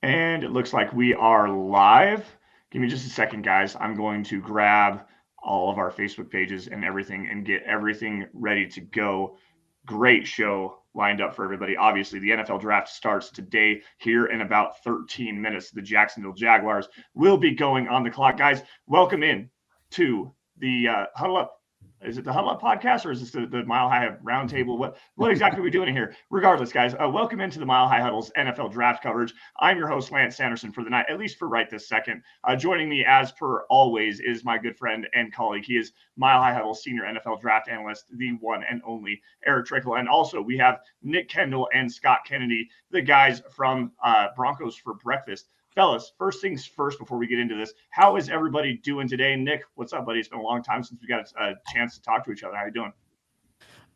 And it looks like we are live. Give me just a second, guys. I'm going to grab all of our Facebook pages and everything and get everything ready to go. Great show lined up for everybody. Obviously, the NFL draft starts today here in about 13 minutes. The Jacksonville Jaguars will be going on the clock. Guys, welcome in to the Huddle Up. Is it the Huddle Up podcast or is this the Mile High Roundtable? What exactly are we doing here? Regardless, guys, welcome into the Mile High Huddle's NFL draft coverage. I'm your host, Lance Sanderson, for the night, at least for right this second. Joining me, as per always, is my good friend and colleague. He is Mile High Huddle's senior NFL draft analyst, the one and only Erick Trickel. And also, we have Nick Kendell and Scott Kennedy, the guys from Broncos for Breakfast. Fellas, first things first before we get into this, how is everybody doing today? Nick, what's up, buddy? It's been a long time since we got a chance to talk to each other. How are you doing?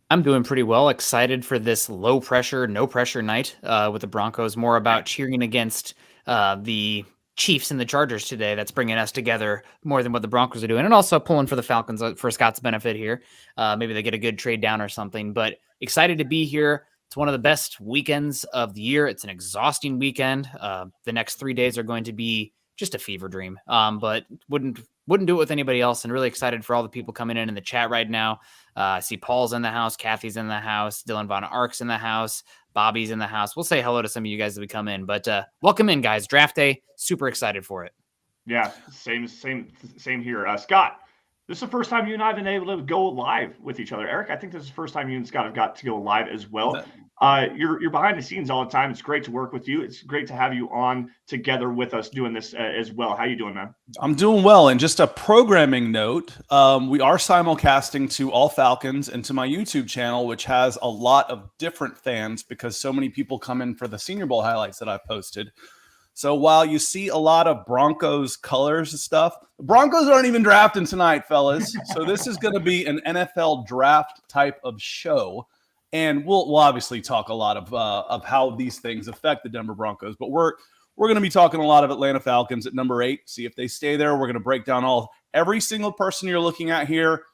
I'm doing pretty well. Excited for this low pressure, no pressure night with the Broncos. More about cheering against the Chiefs and the Chargers today. That's bringing us together more than what the Broncos are doing. And also pulling for the Falcons for Scott's benefit here. Maybe they get a good trade down or something. But excited to be here. It's one of the best weekends of the year. It's an exhausting weekend. The next 3 days are going to be just a fever dream. But wouldn't do it with anybody else. And really excited for all the people coming in the chat right now. I see Paul's in the house, Kathy's in the house, Dylan Von Ark's in the house, Bobby's in the house. We'll say hello to some of you guys as we come in. But welcome in, guys. Draft day. Super excited for it. Yeah, same here. Scott, this is the first time you and I have been able to go live with each other. Eric, I think this is the first time you and Scott have got to go live as well. You're behind the scenes all the time. It's great to work with you. It's great to have you on together with us doing this as well. How you doing, man? I'm doing well. And just a programming note, we are simulcasting to all Falcons and to my YouTube channel, which has a lot of different fans because so many people come in for the Senior Bowl highlights that I've posted. So while you see a lot of Broncos colors and stuff, the Broncos aren't even drafting tonight, fellas. So this is going to be an NFL draft type of show. And we'll obviously talk a lot of how these things affect the Denver Broncos. But we're going to be talking a lot of Atlanta Falcons at number 8. See if they stay there. We're going to break down every single person you're looking at here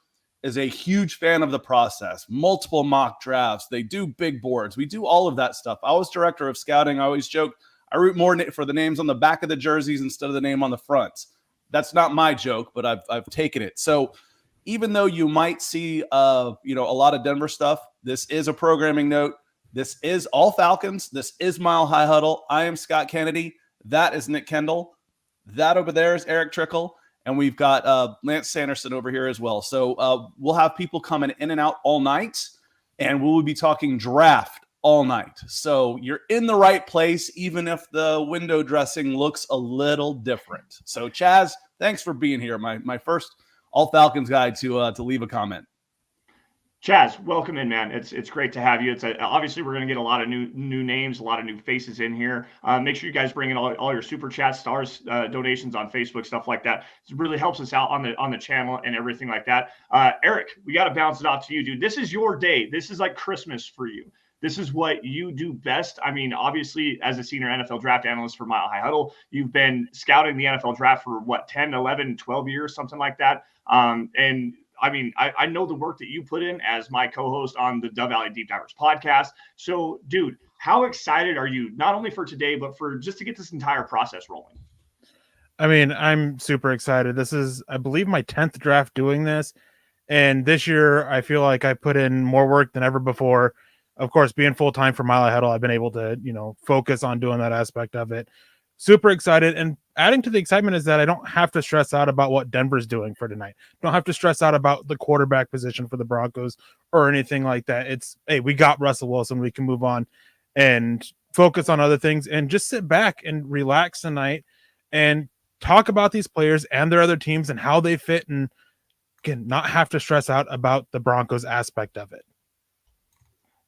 is a huge fan of the process. Multiple mock drafts. They do big boards. We do all of that stuff. I was director of scouting. I always joke, I root more for the names on the back of the jerseys instead of the name on the front. That's not my joke, but I've taken it. So even though you might see a lot of Denver stuff, this is a programming note. This is all Falcons. This is Mile High Huddle. I am Scott Kennedy. That is Nick Kendell. That over there is Erick Trickel. And we've got Lance Sanderson over here as well. So we'll have people coming in and out all night, and we will be talking draft all night. So you're in the right place, even if the window dressing looks a little different. So Chaz, thanks for being here. My first all Falcons guy to leave a comment. Chaz, welcome in, man. It's great to have you. Obviously we're going to get a lot of new names, a lot of new faces in here. Make sure you guys bring in all your super chats, stars, donations on Facebook, stuff like that. It really helps us out on the channel and everything like that. Eric, we got to bounce it off to you, dude. This is your day. This is like Christmas for you. This is what you do best. I mean, obviously, as a senior NFL draft analyst for Mile High Huddle, you've been scouting the NFL draft for 10, 11, 12 years, something like that. And I mean, I know the work that you put in as my co-host on the Dove Valley Deep Divers podcast. So, dude, how excited are you not only for today, but for just to get this entire process rolling? I mean, I'm super excited. This is, I believe, my 10th draft doing this. And this year, I feel like I put in more work than ever before. Of course, being full-time for Mile High Huddle, I've been able to, focus on doing that aspect of it. Super excited. And adding to the excitement is that I don't have to stress out about what Denver's doing for tonight. Don't have to stress out about the quarterback position for the Broncos or anything like that. It's, hey, we got Russell Wilson. We can move on and focus on other things and just sit back and relax tonight and talk about these players and their other teams and how they fit, and again, not have to stress out about the Broncos aspect of it.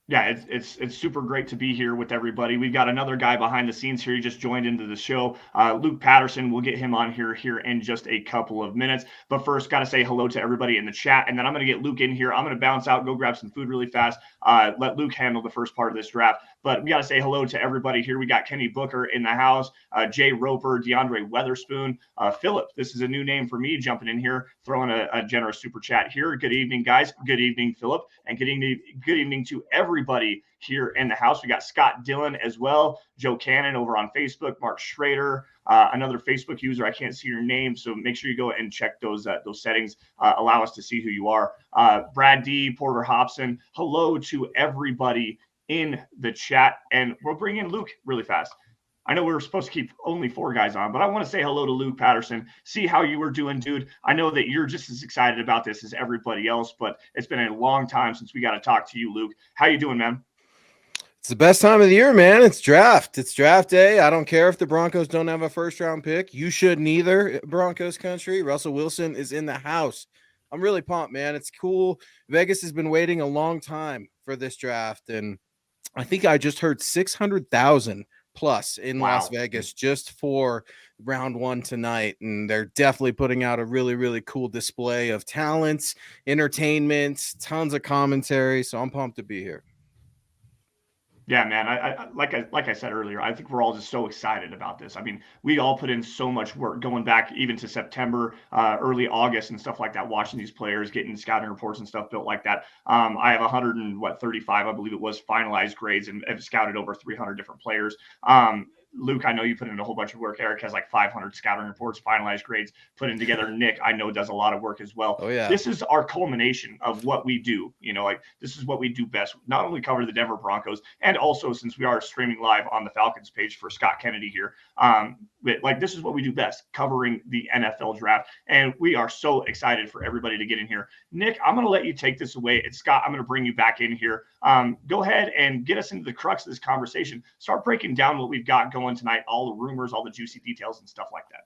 Yeah, it's super great to be here with everybody. We've got another guy behind the scenes here. He just joined into the show, Luke Patterson. We'll get him on here in just a couple of minutes. But first, got to say hello to everybody in the chat, and then I'm going to get Luke in here. I'm going to bounce out, go grab some food really fast, let Luke handle the first part of this draft. But we got to say hello to everybody here. We got Kenny Booker in the house, Jay Roper, DeAndre Weatherspoon, Philip. This is a new name for me jumping in here, throwing a generous super chat here. Good evening, guys. Good evening, Philip, and good evening to everybody everybody here in the house. We got Scott Dillon as well, Joe Cannon over on Facebook, Mark Schrader, another Facebook user. I can't see your name, so make sure you go and check those settings. Allow us to see who you are. Brad D, Porter Hobson. Hello to everybody in the chat, and we'll bring in Luke really fast. I know we were supposed to keep only 4 guys on, but I want to say hello to Luke Patterson, see how you were doing, dude. I know that you're just as excited about this as everybody else, but it's been a long time since we got to talk to you, Luke. How you doing, man? It's the best time of the year, man. It's draft day. I don't care if the Broncos don't have a first-round pick. You shouldn't either, Broncos country. Russell Wilson is in the house. I'm really pumped, man. It's cool. Vegas has been waiting a long time for this draft, and I think I just heard 600,000 plus in Las Vegas just for round 1 tonight. And they're definitely putting out a really, really cool display of talents, entertainment, tons of commentary. So I'm pumped to be here. Yeah, man. I like I said earlier, I think we're all just so excited about this. I mean, we all put in so much work going back even to September, early August and stuff like that, watching these players, getting scouting reports and stuff built like that. I have 135, I believe it was, finalized grades, and have scouted over 300 different players. Luke, I know you put in a whole bunch of work. Eric has like 500 scouting reports, finalized grades, putting together. Nick, I know, does a lot of work as well. Oh, yeah. This is our culmination of what we do. Like, this is what we do best. Not only cover the Denver Broncos, and also, since we are streaming live on the Falcons page for Scott Kennedy here, but like, this is what we do best, covering the NFL draft. And we are so excited for everybody to get in here. Nick, I'm going to let you take this away. And Scott, I'm going to bring you back in here. Go ahead and get us into the crux of this conversation. Start breaking down what we've got going tonight, all the rumors, all the juicy details and stuff like that.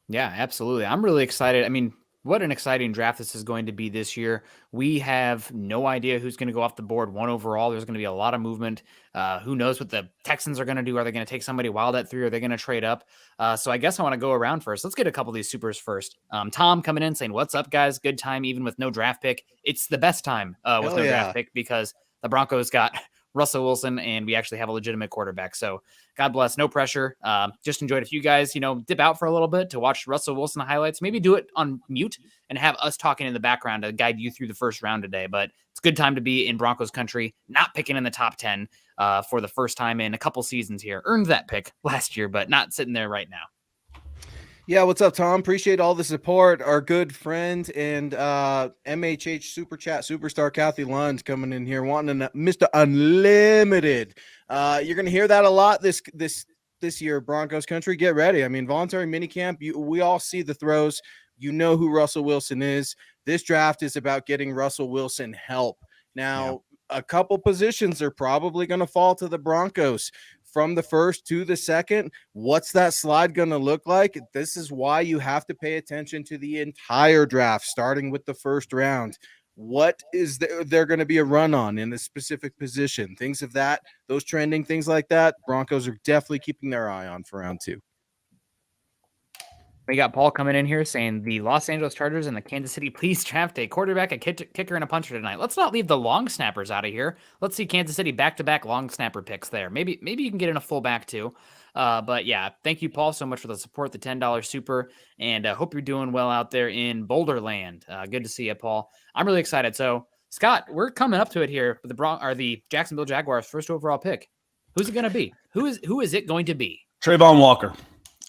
Yeah, absolutely. I'm really excited. I mean, what an exciting draft this is going to be this year. We have no idea who's going to go off the board 1 overall. There's going to be a lot of movement. Who knows what the Texans are going to do? Are they going to take somebody wild at 3? Or are they going to trade up? So I guess I want to go around first. Let's get a couple of these supers first. Tom coming in saying, "What's up, guys? Good time, even with no draft pick." It's the best time with no draft pick, because the Broncos got Russell Wilson, and we actually have a legitimate quarterback. So God bless, no pressure. Just enjoyed if you guys, dip out for a little bit to watch Russell Wilson highlights. Maybe do it on mute and have us talking in the background to guide you through the first round today. But it's a good time to be in Broncos country, not picking in the top 10 for the first time in a couple seasons here. Earned that pick last year, but not sitting there right now. Yeah, what's up, Tom? Appreciate all the support. Our good friend and MHH Super Chat superstar Kathy Lund coming in here wanting Mr. Unlimited. You're going to hear that a lot this year, Broncos country. Get ready. I mean, voluntary minicamp, we all see the throws. You know who Russell Wilson is. This draft is about getting Russell Wilson help. Now, a couple positions are probably going to fall to the Broncos. From the first to the second, what's that slide going to look like? This is why you have to pay attention to the entire draft, starting with the first round. What is there going to be a run on in a specific position? Things of that, those trending things like that, Broncos are definitely keeping their eye on for round 2. We got Paul coming in here saying the Los Angeles Chargers and the Kansas City please draft a quarterback, a kicker, and a punter tonight. Let's not leave the long snappers out of here. Let's see Kansas City back-to-back long snapper picks there. Maybe you can get in a fullback too. But yeah, thank you, Paul, so much for the support, the $10 super, and hope you're doing well out there in Boulderland. Good to see you, Paul. I'm really excited. So, Scott, we're coming up to it here with the Jacksonville Jaguars' first overall pick. Who's it going to be? Who is it going to be? Trayvon Walker.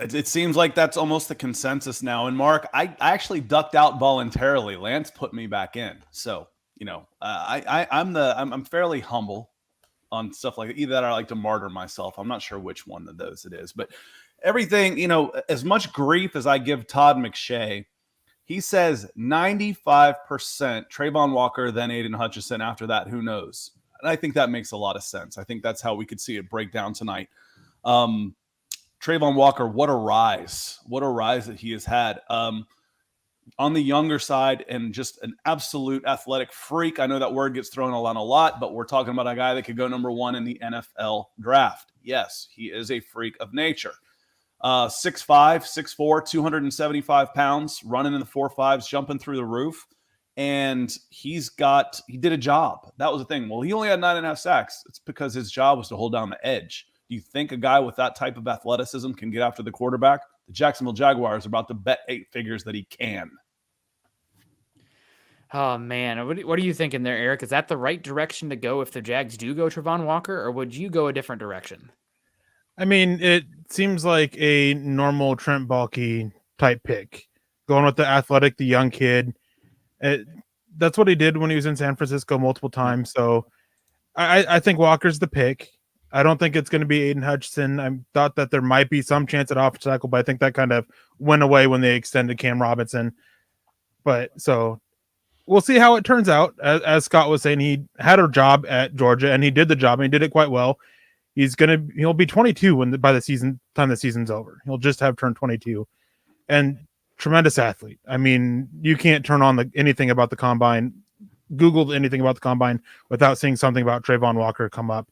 It seems like that's almost the consensus now. And Mark, I actually ducked out voluntarily. Lance put me back in. So, I'm fairly humble on stuff like that. Either that or I like to martyr myself. I'm not sure which one of those it is. But everything, as much grief as I give Todd McShay, he says 95% Trayvon Walker, then Aiden Hutchinson. After that, who knows? And I think that makes a lot of sense. I think that's how we could see it break down tonight. Trayvon Walker, what a rise that he has had. On the younger side, and just an absolute athletic freak. I know that word gets thrown around a lot, but we're talking about a guy that could go number 1 in the NFL draft. Yes, he is a freak of nature. 6'5", 6'4", 275 pounds, running in the 4.5s, jumping through the roof. And he did a job. That was the thing. Well, he only had 9.5 sacks. It's because his job was to hold down the edge. Do you think a guy with that type of athleticism can get after the quarterback? The Jacksonville Jaguars are about to bet 8 figures that he can. Oh man, what are you thinking there, Eric? Is that the right direction to go if the Jags do go Trayvon Walker, or would you go a different direction? I mean, it seems like a normal Trent Baalke type pick, going with the athletic, the young kid. That's what he did when he was in San Francisco multiple times. So I think Walker's the pick. I don't think it's going to be Aiden Hutchinson. I thought that there might be some chance at offensive tackle, but I think that kind of went away when they extended Cam Robinson. But so we'll see how it turns out. As Scott was saying, he had a job at Georgia and he did the job and he did it quite well. He'll be 22 by the season's over. He'll just have turned 22, and tremendous athlete. I mean, you can't turn on anything about the combine, Google anything about the combine without seeing something about Trayvon Walker come up.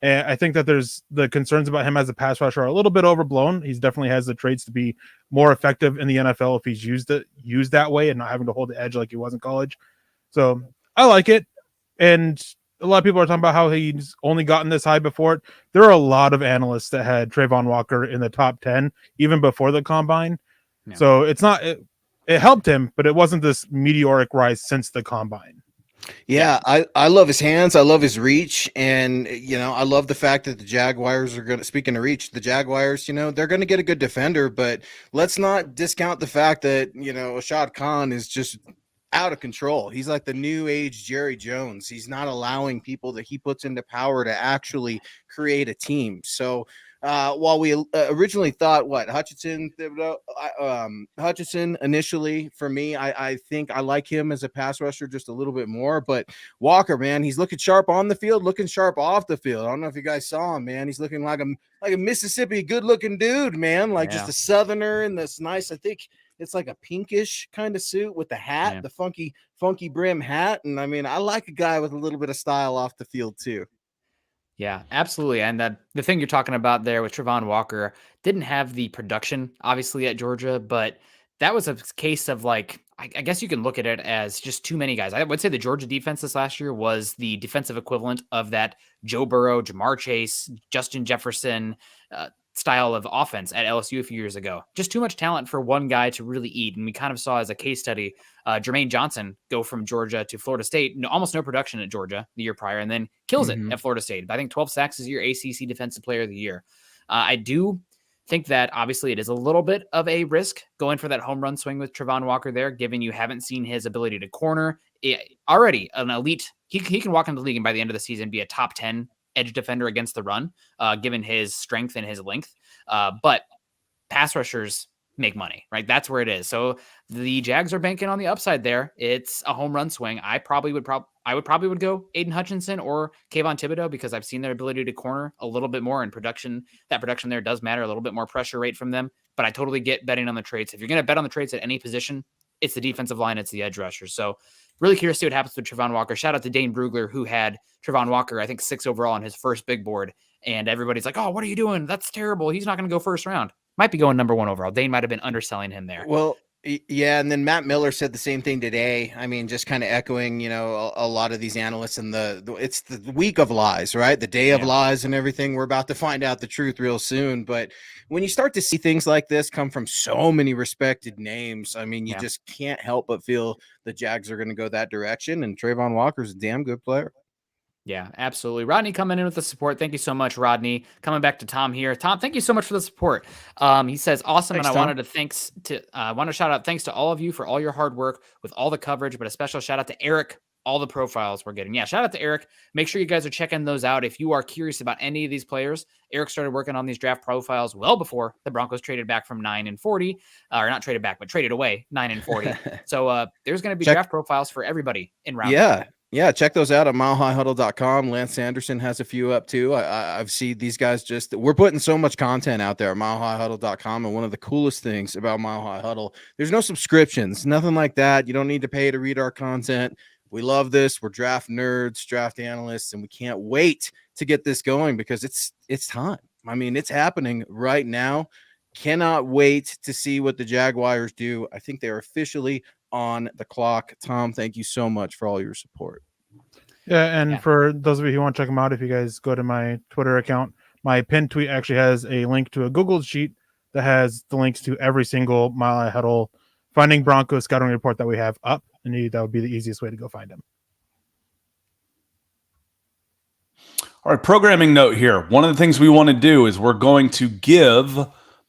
And I think that there's the concerns about him as a pass rusher are a little bit overblown. He's definitely has the traits to be more effective in the NFL if he's used that way and not having to hold the edge like he was in college. So I like it. And a lot of people are talking about how he's only gotten this high before it. There are a lot of analysts that had Trayvon Walker in the top 10 even before the combine. Yeah. So it's not it helped him, but it wasn't this meteoric rise since the combine. Yeah, I love his hands. I love his reach. And, I love the fact that the Jaguars are going to, speaking of reach, the Jaguars, they're going to get a good defender, but let's not discount the fact that, Ashad Khan is just out of control. He's like the new age Jerry Jones. He's not allowing people that he puts into power to actually create a team. So while we originally thought Hutchinson initially, for me, I think I like him as a pass rusher just a little bit more, but Walker, man, he's looking sharp on the field, looking sharp off the field. I don't know if you guys saw him, man. He's looking like a Mississippi good looking dude, man, just a Southerner in this nice, I think it's like a pinkish kind of suit with the hat, the funky brim hat. And I mean, I like a guy with a little bit of style off the field too. Yeah, absolutely. And the thing you're talking about there with Trayvon Walker didn't have the production, obviously, at Georgia, but that was a case of I guess you can look at it as just too many guys. I would say the Georgia defense this last year was the defensive equivalent of that Joe Burrow, Jamar Chase, Justin Jefferson style of offense at LSU a few years ago. Just too much talent for one guy to really eat. And we kind of saw as a case study, Jermaine Johnson go from Georgia to Florida State, almost no production at Georgia the year prior, and then kills it at Florida State. I think 12 sacks is your ACC Defensive Player of the Year. I do think that obviously it is a little bit of a risk going for that home run swing with Trayvon Walker there, given you haven't seen his ability to corner. Already an elite, he can walk into the league and by the end of the season be a top 10 edge defender against the run, given his strength and his length. But pass rushers make money, right? That's where it is. So the Jags are banking on the upside there. It's a home run swing. I would probably would go Aiden Hutchinson or Kayvon Thibodeaux because I've seen their ability to corner a little bit more in production. That production there does matter, a little bit more pressure rate from them, but I totally get betting on the traits. If you're going to bet on the traits at any position, it's the defensive line, it's the edge rushers. So really curious to see what happens with Trayvon Walker. Shout out to Dane Brugler, who had Trayvon Walker, I think 6 overall on his first big board. And everybody's like, oh, what are you doing? That's terrible. He's not going to go first round. Might be going number 1 overall. Dane might have been underselling him there. Well, yeah. And then Matt Miller said the same thing today. I mean, just kind of echoing, a lot of these analysts and it's the week of lies, right? The day of lies and everything. We're about to find out the truth real soon. But when you start to see things like this come from so many respected names, I mean, you just can't help but feel the Jags are going to go that direction. And Trayvon Walker's a damn good player. Yeah, absolutely. Rodney coming in with the support. Thank you so much, Rodney. Coming back to Tom here. Tom, thank you so much for the support. He says, awesome. Thanks, and I wanted to shout out thanks to all of you for all your hard work with all the coverage, but a special shout out to Eric, all the profiles we're getting. Yeah, shout out to Eric. Make sure you guys are checking those out. If you are curious about any of these players, Eric started working on these draft profiles well before the Broncos traded back from 9-40, or not traded back, but traded away 9-40. So there's going to be draft profiles for everybody in round. Yeah, check those out at milehighhuddle.com. Lance Sanderson has a few up too. I've seen these guys we're putting so much content out there at milehighhuddle.com. And one of the coolest things about Mile High Huddle, there's no subscriptions, nothing like that. You don't need to pay to read our content. We love this. We're draft nerds, draft analysts, and we can't wait to get this going because it's time. I mean, it's happening right now. Cannot wait to see what the Jaguars do. I think they're officially on the clock. Tom, thank you so much for all your support. Yeah, and for those of you who want to check them out, if you guys go to my Twitter account, my pinned tweet actually has a link to a Google sheet that has the links to every single Mile High Huddle Finding Broncos scouting report that we have up. I knew that would be the easiest way to go find him. All right, programming note here. One of the things we want to do is we're going to give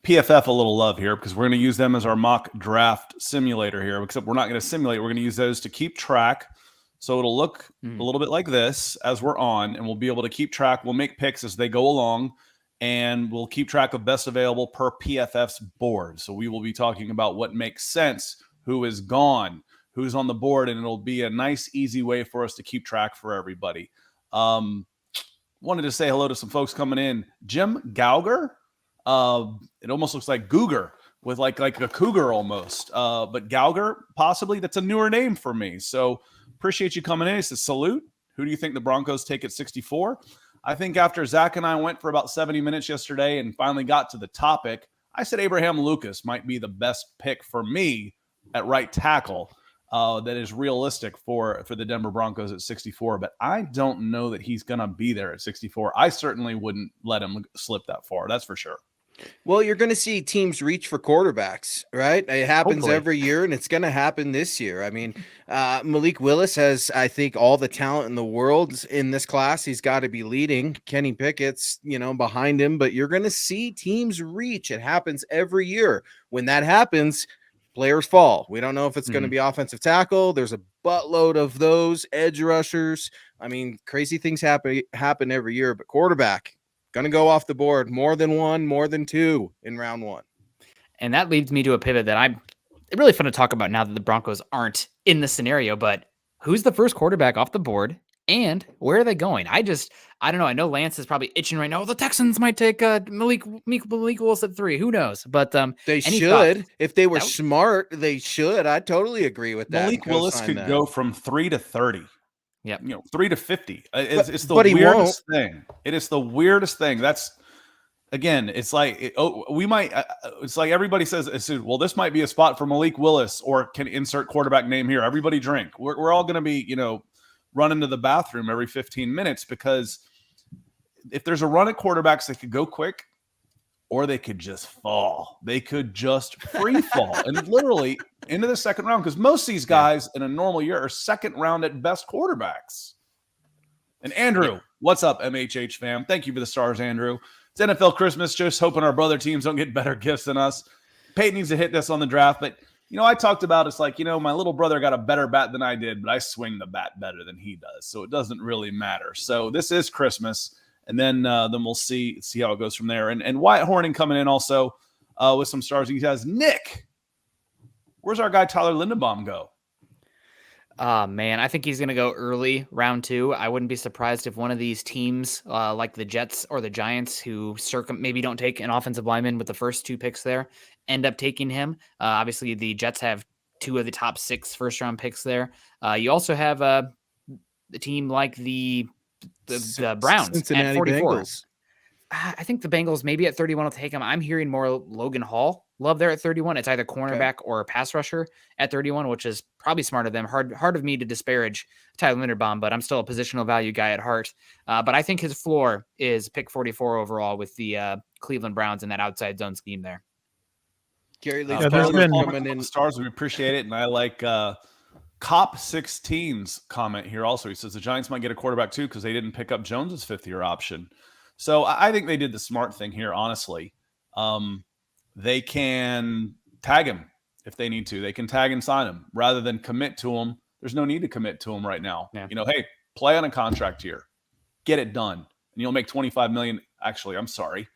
PFF a little love here because we're going to use them as our mock draft simulator here, except we're not going to simulate. We're going to use those to keep track. So it'll look a little bit like this as we're on, and we'll be able to keep track. We'll make picks as they go along, and we'll keep track of best available per PFF's board. So we will be talking about what makes sense, who is gone, who's on the board, and it'll be a nice, easy way for us to keep track for everybody. Wanted to say hello to some folks coming in. Jim Gauger. It almost looks like Googer with like a cougar almost. But Gauger, possibly, that's a newer name for me. So appreciate you coming in. It's a salute. Who do you think the Broncos take at 64? I think after Zach and I went for about 70 minutes yesterday and finally got to the topic, I said Abraham Lucas might be the best pick for me at right tackle. That is realistic for the Denver Broncos at 64, but I don't know that he's going to be there at 64. I certainly wouldn't let him slip that far. That's for sure. Well, you're going to see teams reach for quarterbacks, right? It happens every year, and it's going to happen this year. I mean, Malik Willis has, I think, all the talent in the world in this class. He's got to be leading. Kenny Pickett's, behind him, but you're going to see teams reach. It happens every year. When that happens, players fall. We don't know if it's going to be offensive tackle. There's a buttload of those edge rushers. I mean, crazy things happen every year, but quarterback going to go off the board more than one, more than two in round one. And that leads me to a pivot that I'm really fun to talk about now that the Broncos aren't in the scenario, but who's the first quarterback off the board and where are they going? I don't know. I know Lance is probably itching right now. The Texans might take Malik Willis at 3. Who knows? But they should. If they were smart, they should. I totally agree with that. Malik Willis could go from 3 to 30. Yeah, 3 to 50. It's the weirdest thing. It is the weirdest thing. That's again. It's like we might. It's like everybody says. Well, this might be a spot for Malik Willis, or can insert quarterback name here. Everybody drink. We're all going to be running to the bathroom every 15 minutes because if there's a run at quarterbacks, they could go quick, or they could just fall. They could just free fall and literally into the second round because most of these guys in a normal year are second round at best quarterbacks. And Andrew, what's up, MHH fam? Thank you for the stars, Andrew. It's NFL Christmas. Just hoping our brother teams don't get better gifts than us. Peyton needs to hit this on the draft, but I talked about it's like, my little brother got a better bat than I did, but I swing the bat better than he does. So it doesn't really matter. So this is Christmas. And then we'll see how it goes from there. And Wyatt Horning coming in also with some stars. He says, Nick, where's our guy Tyler Linderbaum go? Man, I think he's going to go early, round 2. I wouldn't be surprised if one of these teams like the Jets or the Giants who maybe don't take an offensive lineman with the first 2 picks there end up taking him. Obviously, the Jets have 2 of the top 6 first-round picks there. You also have a team like the Browns Cincinnati at 44. Bengals. I think the Bengals maybe at 31 will take him. I'm hearing more Logan Hall love there at 31. It's either cornerback or a pass rusher at 31, which is probably smart of them. Hard of me to disparage Tyler Linderbaum, but I'm still a positional value guy at heart. But I think his floor is pick 44 overall with the Cleveland Browns in that outside zone scheme there. Gary Lee coming in stars. We appreciate it, and I like Cop 16's comment here also. He says the Giants might get a quarterback too because they didn't pick up Jones's 5th-year option. So I think they did the smart thing here, honestly. They can tag him if they need to. They can tag and sign him rather than commit to him. There's no need to commit to him right now. Yeah. Hey, play on a contract here. Get it done. And you'll make $25 million. Actually, I'm sorry.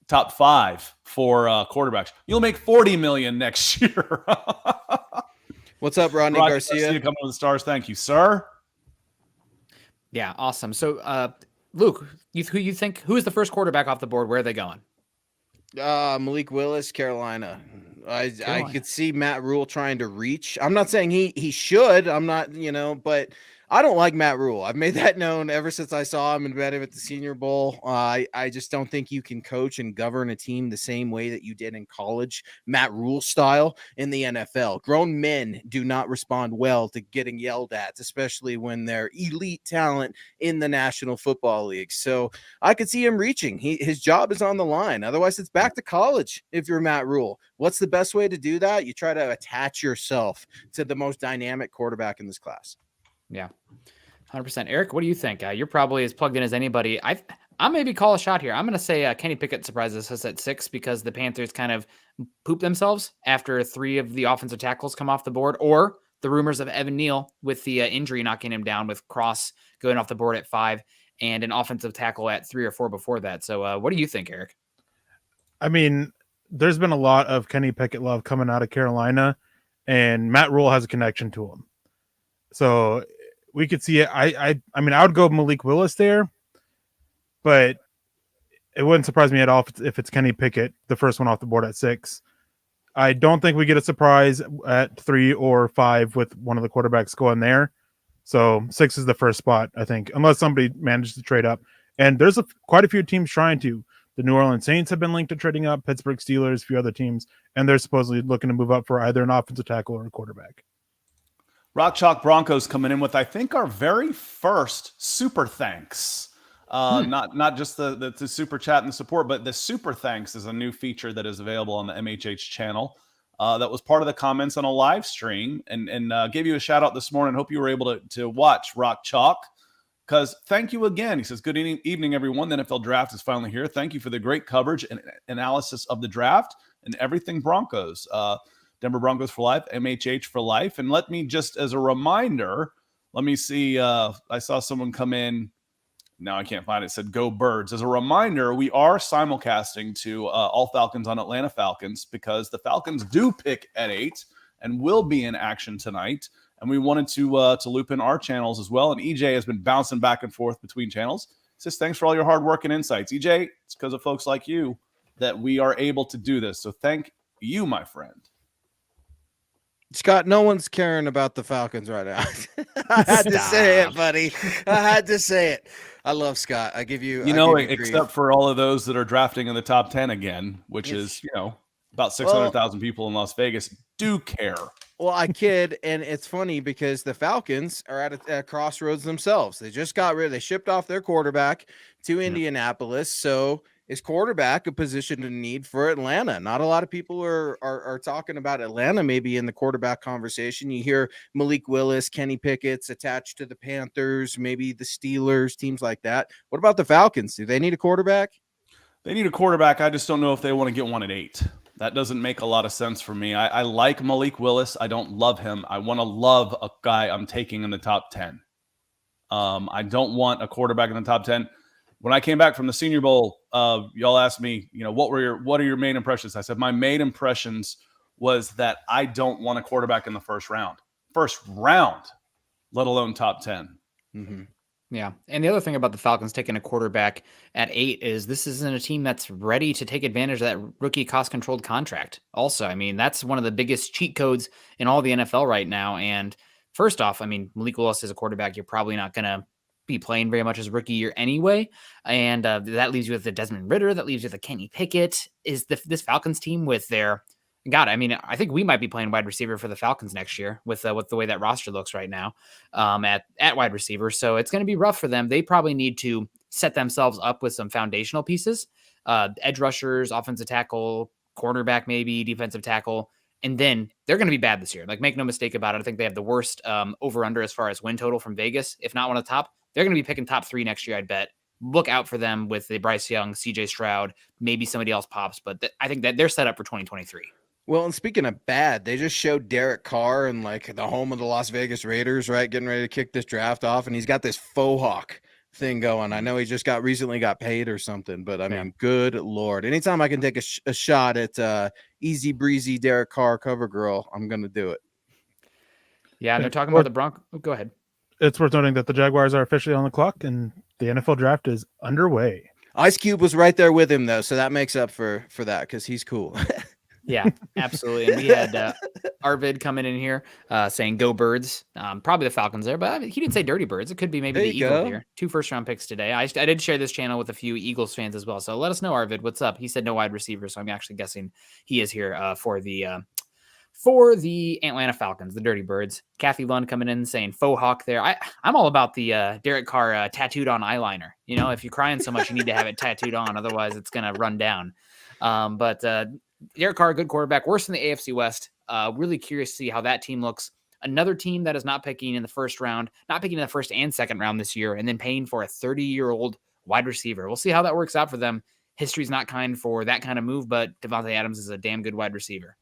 Top 5 for quarterbacks. You'll make $40 million next year. What's up, Rodney Garcia? Coming with the stars. Thank you, sir. Yeah, awesome. So, Luke, who is the first quarterback off the board? Where are they going? Malik Willis, Carolina. I could see Matt Rule trying to reach. I'm not saying he should. I'm not, but I don't like Matt Rule. I've made that known ever since I saw him in bed at the Senior Bowl. I just don't think you can coach and govern a team the same way that you did in college, Matt Rule style, in the NFL. Grown men do not respond well to getting yelled at, especially when they're elite talent in the National Football League. So I could see him reaching. His job is on the line. Otherwise, it's back to college if you're Matt Rule. What's the best way to do that? You try to attach yourself to the most dynamic quarterback in this class. Yeah, 100%. Eric, what do you think? You're probably as plugged in as anybody. I'll maybe call a shot here. I'm going to say Kenny Pickett surprises us at 6 because the Panthers kind of poop themselves after 3 of the offensive tackles come off the board, or the rumors of Evan Neal with the injury knocking him down, with Cross going off the board at 5 and an offensive tackle at 3 or 4 before that. So what do you think, Eric? I mean, there's been a lot of Kenny Pickett love coming out of Carolina, and Matt Rule has a connection to him. So we could see it. I mean, I would go Malik Willis there, but it wouldn't surprise me at all if it's Kenny Pickett, the first one off the board at 6. I don't think we get a surprise at 3 or 5 with one of the quarterbacks going there. So 6 is the first spot, I think, unless somebody manages to trade up. And there's quite a few teams trying to. The New Orleans Saints have been linked to trading up, Pittsburgh Steelers, a few other teams, and they're supposedly looking to move up for either an offensive tackle or a quarterback. Rock Chalk Broncos coming in with, I think, our very first super thanks. Not just the super chat and the support, but the super thanks is a new feature that is available on the MHH channel. That was part of the comments on a live stream, and gave you a shout out this morning. Hope you were able to watch Rock Chalk, because thank you again. He says, good evening, everyone. The NFL draft is finally here. Thank you for the great coverage and analysis of the draft and everything Broncos. Denver Broncos for life, MHH for life. And let me just, as a reminder, let me see. I saw someone come in. Now I can't find it. It said, go Birds. As a reminder, we are simulcasting to all Falcons on Atlanta Falcons, because the Falcons do pick at 8 and will be in action tonight. And we wanted to loop in our channels as well. And EJ has been bouncing back and forth between channels. He says, thanks for all your hard work and insights. EJ, it's because of folks like you that we are able to do this. So thank you, my friend. Scott, no one's caring about the Falcons right now. I had to say it, buddy. I had to say it. I love Scott. I give you except for all of those that are drafting in the top 10 again, which is, about 600,000 people in Las Vegas do care. Well, I kid, and it's funny because the Falcons are at a crossroads themselves. They just they shipped off their quarterback to Indianapolis, so is quarterback a position to need for Atlanta? Not a lot of people are talking about Atlanta maybe in the quarterback conversation. You hear Malik Willis, Kenny Pickett's attached to the Panthers, maybe the Steelers, teams like that. What about the Falcons? Do they need a quarterback? They need a quarterback. I just don't know if they want to get one at 8. That doesn't make a lot of sense for me. I like Malik Willis. I don't love him. I want to love a guy I'm taking in the top 10. I don't want a quarterback in the top 10. When I came back from the Senior Bowl, y'all asked me, what are your main impressions? I said my main impressions was that I don't want a quarterback in the first round, let alone top 10. Mm-hmm. Yeah. And the other thing about the Falcons taking a quarterback at 8 is this isn't a team that's ready to take advantage of that rookie cost-controlled contract. Also, I mean, that's one of the biggest cheat codes in all the NFL right now. And first off, I mean, Malik Willis is a quarterback you're probably not going to be playing very much as a rookie year anyway. And that leaves you with the Desmond Ridder. That leaves you with the Kenny Pickett. Is this Falcons team with their God? I mean, I think we might be playing wide receiver for the Falcons next year with the way that roster looks right now at wide receiver. So it's going to be rough for them. They probably need to set themselves up with some foundational pieces, edge rushers, offensive tackle, cornerback, maybe defensive tackle. And then they're going to be bad this year. Like, make no mistake about it. I think they have the worst over-under as far as win total from Vegas, if not one of the top. They're going to be picking top 3 next year, I'd bet. Look out for them with the Bryce Young, CJ Stroud, maybe somebody else pops. But I think that they're set up for 2023. Well, and speaking of bad, they just showed Derek Carr in like the home of the Las Vegas Raiders, right? Getting ready to kick this draft off. And he's got this faux hawk thing going. I know he just recently got paid or something, but I mean, good Lord. Anytime I can take a shot at easy breezy Derek Carr cover girl, I'm going to do it. Yeah. And they're talking about the Broncos. Oh, go ahead. It's worth noting that the Jaguars are officially on the clock and the NFL draft is underway. Ice Cube was right there with him though. So that makes up for that because he's cool. Yeah, absolutely. And we had Arvid coming in here saying go Birds. Probably the Falcons there, but he didn't say Dirty Birds. It could be maybe There the you Eagles go. here. 2 first-round picks today. I did share this channel with a few Eagles fans as well. So let us know, Arvid, what's up? He said no wide receiver, so I'm actually guessing he is here for the Atlanta Falcons, the Dirty Birds. Kathy Lund coming in saying faux hawk there. I'm all about the Derek Carr tattooed on eyeliner. You know, if you're crying so much, you need to have it tattooed on. Otherwise, it's going to run down. But Derek Carr, good quarterback, worse than the AFC West. Really curious to see how that team looks. Another team that is not picking in the first round, not picking in the first and second round this year, and then paying for a 30-year-old wide receiver. We'll see how that works out for them. History's not kind for that kind of move, but Devontae Adams is a damn good wide receiver.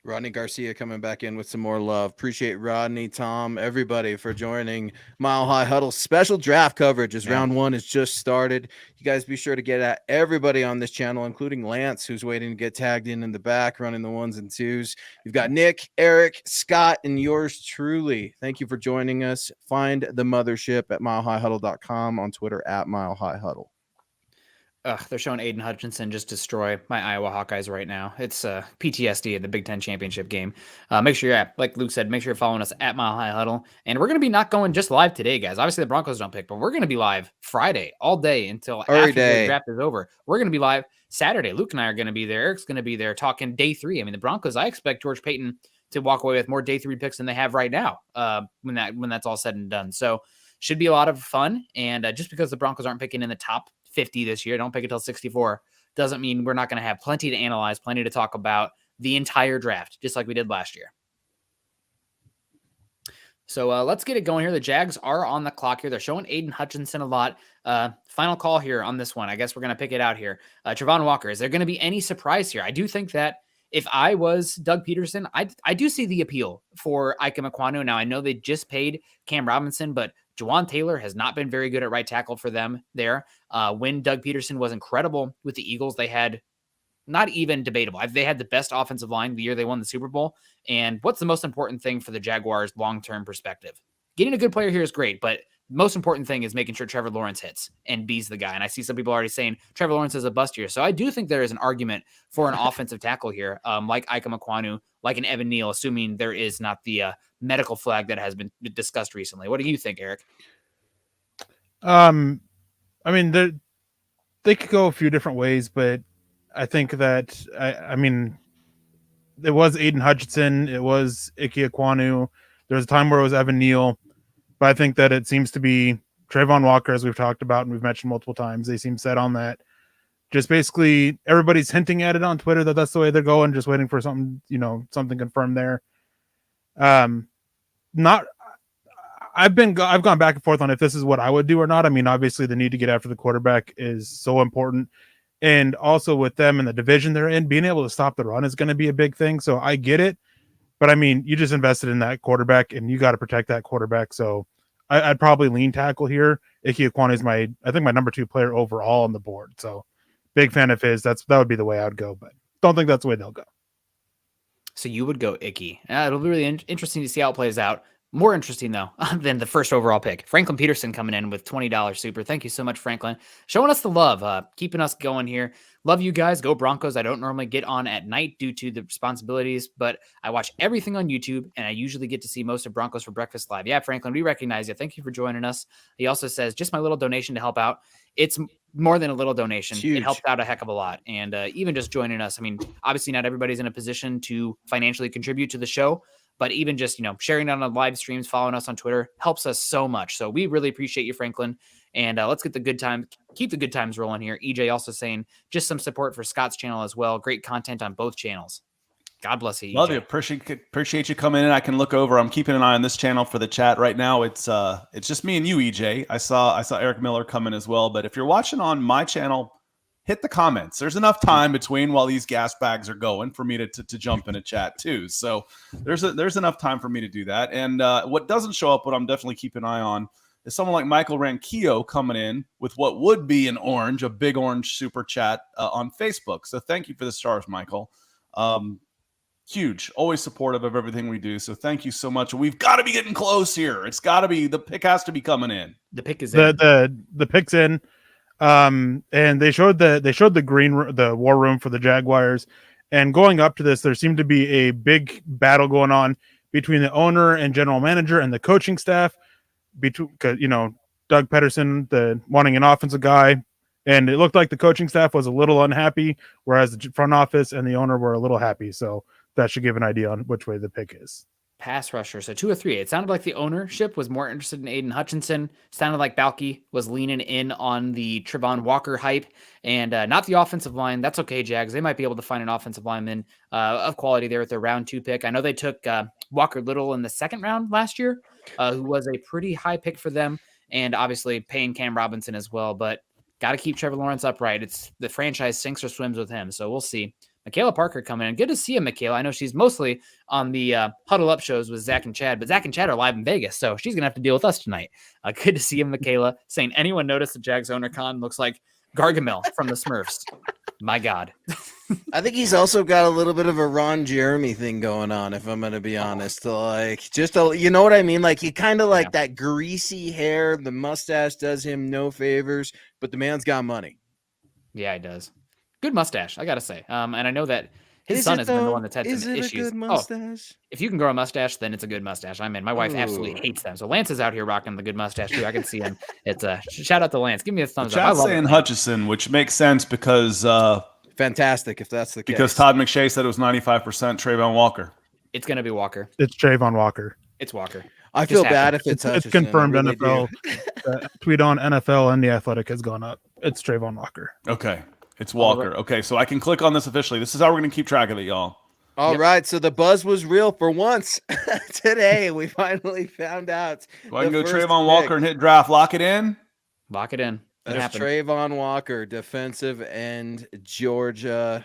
Rodney Garcia coming back in with some more love. Appreciate Rodney, Tom, everybody for joining Mile High Huddle special draft coverage as round 1 is just started. You guys be sure to get at everybody on this channel, including Lance, who's waiting to get tagged in the back, running the 1s and 2s. You've got Nick, Eric, Scott, and yours truly. Thank you for joining us. Find the mothership at milehighhuddle.com, on Twitter at Mile High Huddle. They're showing Aiden Hutchinson just destroy my Iowa Hawkeyes right now. It's PTSD at the Big Ten championship game. Make sure you're like Luke said, make sure you're following us at Mile High Huddle. And we're going to be not going just live today, guys. Obviously, the Broncos don't pick, but we're going to be live Friday all day until after the draft is over. We're going to be live Saturday. Luke and I are going to be there. Eric's going to be there talking day 3. I mean, the Broncos, I expect George Payton to walk away with more day 3 picks than they have right now when that's all said and done. So should be a lot of fun. And just because the Broncos aren't picking in the top 50 this year, don't pick until 64, doesn't mean we're not going to have plenty to analyze, plenty to talk about the entire draft, just like we did last year. So let's get it going here. The Jags are on the clock here. They're showing Aiden Hutchinson a lot. Final call here on this one. I guess we're going to pick it out here. Trayvon Walker, is there going to be any surprise here? I do think that if I was Doug Peterson, I do see the appeal for Ikwonu. Now, I know they just paid Cam Robinson, but Juwan Taylor has not been very good at right tackle for them there. When Doug Peterson was incredible with the Eagles, they had not even debatable. They had the best offensive line the year they won the Super Bowl. And what's the most important thing for the Jaguars' long-term perspective? Getting a good player here is great, but the most important thing is making sure Trevor Lawrence hits and B's the guy. And I see some people already saying Trevor Lawrence is a bust here. So I do think there is an argument for an offensive tackle here, like Ikwonu, like an Evan Neal, assuming there is not the medical flag that has been discussed recently. What do you think, Eric? I mean, they could go a few different ways, but I think that I mean, it was Aiden Hutchinson, it was Ikwonu. There was a time where it was Evan Neal, but I think that it seems to be Trayvon Walker, as we've talked about and we've mentioned multiple times. They seem set on that. Just basically, everybody's hinting at it on Twitter that that's the way they're going. Just waiting for something, something confirmed there. I've gone back and forth on if this is what I would do or not. I mean, obviously the need to get after the quarterback is so important. And also with them in the division they're in, being able to stop the run is going to be a big thing. So I get it. But I mean, you just invested in that quarterback and you got to protect that quarterback. So I'd probably lean tackle here. Ikwonu is my number 2 player overall on the board. So big fan of his. That would be the way I'd go, but don't think that's the way they'll go. So you would go Icky. It'll be really interesting to see how it plays out. More interesting, though, than the first overall pick. Franklin Peterson coming in with $20 super. Thank you so much, Franklin. Showing us the love, keeping us going here. Love you guys. Go Broncos. I don't normally get on at night due to the responsibilities, but I watch everything on YouTube, and I usually get to see most of Broncos for Breakfast Live. Yeah, Franklin, we recognize you. Thank you for joining us. He also says, just my little donation to help out. It's more than a little donation. It helps out a heck of a lot. And even just joining us, I mean, obviously not everybody's in a position to financially contribute to the show, but even just, sharing it on the live streams, following us on Twitter helps us so much. So we really appreciate you, Franklin. And let's get the good time, keep the good times rolling here. EJ also saying just some support for Scott's channel as well. Great content on both channels. God bless you. Love EJ. you. Appreciate you coming in. I can look over. I'm keeping an eye on this channel for the chat right now. It's just me and you, EJ. I saw Eric Miller come in as well. But if you're watching on my channel, hit the comments. There's enough time between while these gas bags are going for me to jump in a chat too. So there's enough time for me to do that. And what doesn't show up, what I'm definitely keeping an eye on, is someone like Michael Ranquillo coming in with what would be a big orange super chat on Facebook. So thank you for the stars, Michael. Huge, always supportive of everything we do. So thank you so much. We've got to be getting close here. It's got to be, the pick has to be coming in. The pick is in. The pick's in. And they showed the war room for the Jaguars, And going up to this, there seemed to be a big battle going on between the owner and general manager and the coaching staff. Between, Doug Pederson, wanting an offensive guy, and it looked like the coaching staff was a little unhappy, whereas the front office and the owner were a little happy. So that should give an idea on which way the pick is. Pass rusher, so 2 or 3. It sounded like the ownership was more interested in Aiden Hutchinson. Sounded like Balky was leaning in on the Trayvon Walker hype, and not the offensive line. That's okay, Jags. They might be able to find an offensive lineman of quality there with their round 2 pick. I know they took Walker Little in the 2nd round last year, who was a pretty high pick for them, and obviously paying Cam Robinson as well. But got to keep Trevor Lawrence upright. It's the franchise sinks or swims with him, so we'll see. Michaela Parker coming in. Good to see you, Michaela. I know she's mostly on the Huddle Up shows with Zach and Chad, but Zach and Chad are live in Vegas, so she's going to have to deal with us tonight. Good to see you, Michaela. Saying, anyone notice the Jags owner con looks like Gargamel from the Smurfs? My God. I think he's also got a little bit of a Ron Jeremy thing going on, if I'm going to be honest. Like, you know what I mean? Like, he kind of like that greasy hair. The mustache does him no favors, but the man's got money. Yeah, he does. Good mustache, I gotta say. And I know that his son has been the one that's had some issues. Is it a good mustache? If you can grow a mustache, then it's a good mustache. I'm in. My wife absolutely hates them. So Lance is out here rocking the good mustache too. I can see him. It's a shout out to Lance. Give me a thumbs up. I love saying Hutchinson, which makes sense because fantastic if that's the case. Because Todd McShay said it was 95% Trayvon Walker. It's gonna be Walker. It's Trayvon Walker. It's Walker. I feel bad if it's Hutchinson. It's confirmed. Really NFL tweet on NFL and the Athletic has gone up. It's Trayvon Walker. Okay. It's Walker. Right. Okay, so I can click on this officially. This is how we're going to keep track of it, y'all. All right, so the buzz was real for once. Today, we finally found out. So I can go Trayvon Walker and hit draft. Lock it in? Lock it in. That's Trayvon Walker, defensive end, Georgia.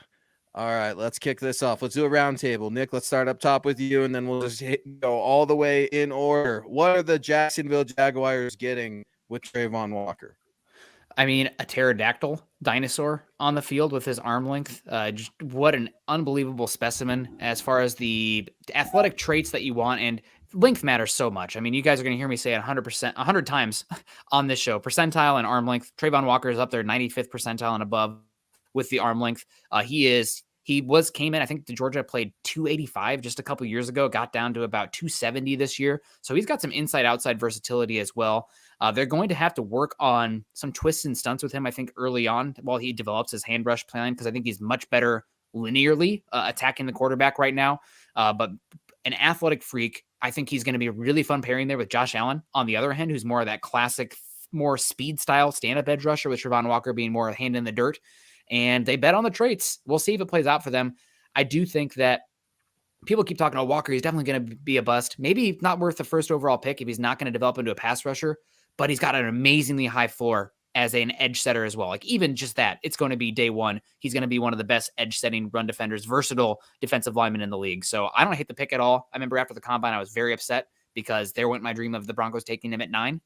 All right, let's kick this off. Let's do a round table. Nick, let's start up top with you, and then we'll just go all the way in order. What are the Jacksonville Jaguars getting with Trayvon Walker? I mean, a pterodactyl dinosaur on the field with his arm length. Just what an unbelievable specimen as far as the athletic traits that you want. And length matters so much. I mean, you guys are going to hear me say it 100 times on this show. Percentile and arm length. Trayvon Walker is up there 95th percentile and above with the arm length. Came in, I think the Georgia played 285 just a couple years ago, got down to about 270 this year. So he's got some inside-outside versatility as well. They're going to have to work on some twists and stunts with him, I think, early on while he develops his hand rush plan, because I think he's much better linearly attacking the quarterback right now. But an athletic freak, I think he's going to be a really fun pairing there with Josh Allen on the other hand, who's more of that classic, more speed style stand-up edge rusher, with Trayvon Walker being more hand in the dirt. And they bet on the traits. We'll see if it plays out for them. I do think that people keep talking about Walker. He's definitely going to be a bust. Maybe not worth the first overall pick if he's not going to develop into a pass rusher, but he's got an amazingly high floor as an edge setter as well. Like even just that, it's going to be day one. He's going to be one of the best edge setting run defenders, versatile defensive linemen in the league. So I don't hate the pick at all. I remember after the combine, I was very upset because there went my dream of the Broncos taking him at 9.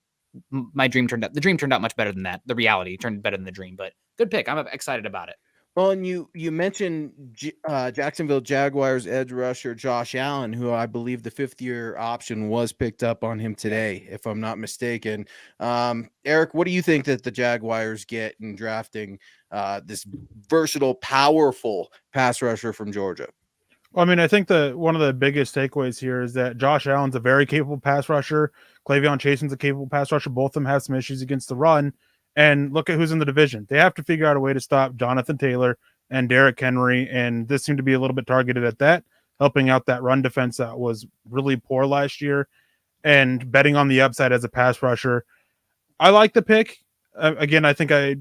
The dream turned out much better than that. The reality turned better than the dream, but good pick. I'm excited about it. Well, and you mentioned Jacksonville Jaguars edge rusher Josh Allen, who I believe the 5th-year option was picked up on him today, if I'm not mistaken. Eric, what do you think that the Jaguars get in drafting this versatile, powerful pass rusher from Georgia? Well, I mean, I think one of the biggest takeaways here is that Josh Allen's a very capable pass rusher. Cleveon Chasen's a capable pass rusher. Both of them have some issues against the run. And look at who's in the division. They have to figure out a way to stop Jonathan Taylor and Derrick Henry, and this seemed to be a little bit targeted at that, helping out that run defense that was really poor last year, and betting on the upside as a pass rusher. I like the pick. Again, I think I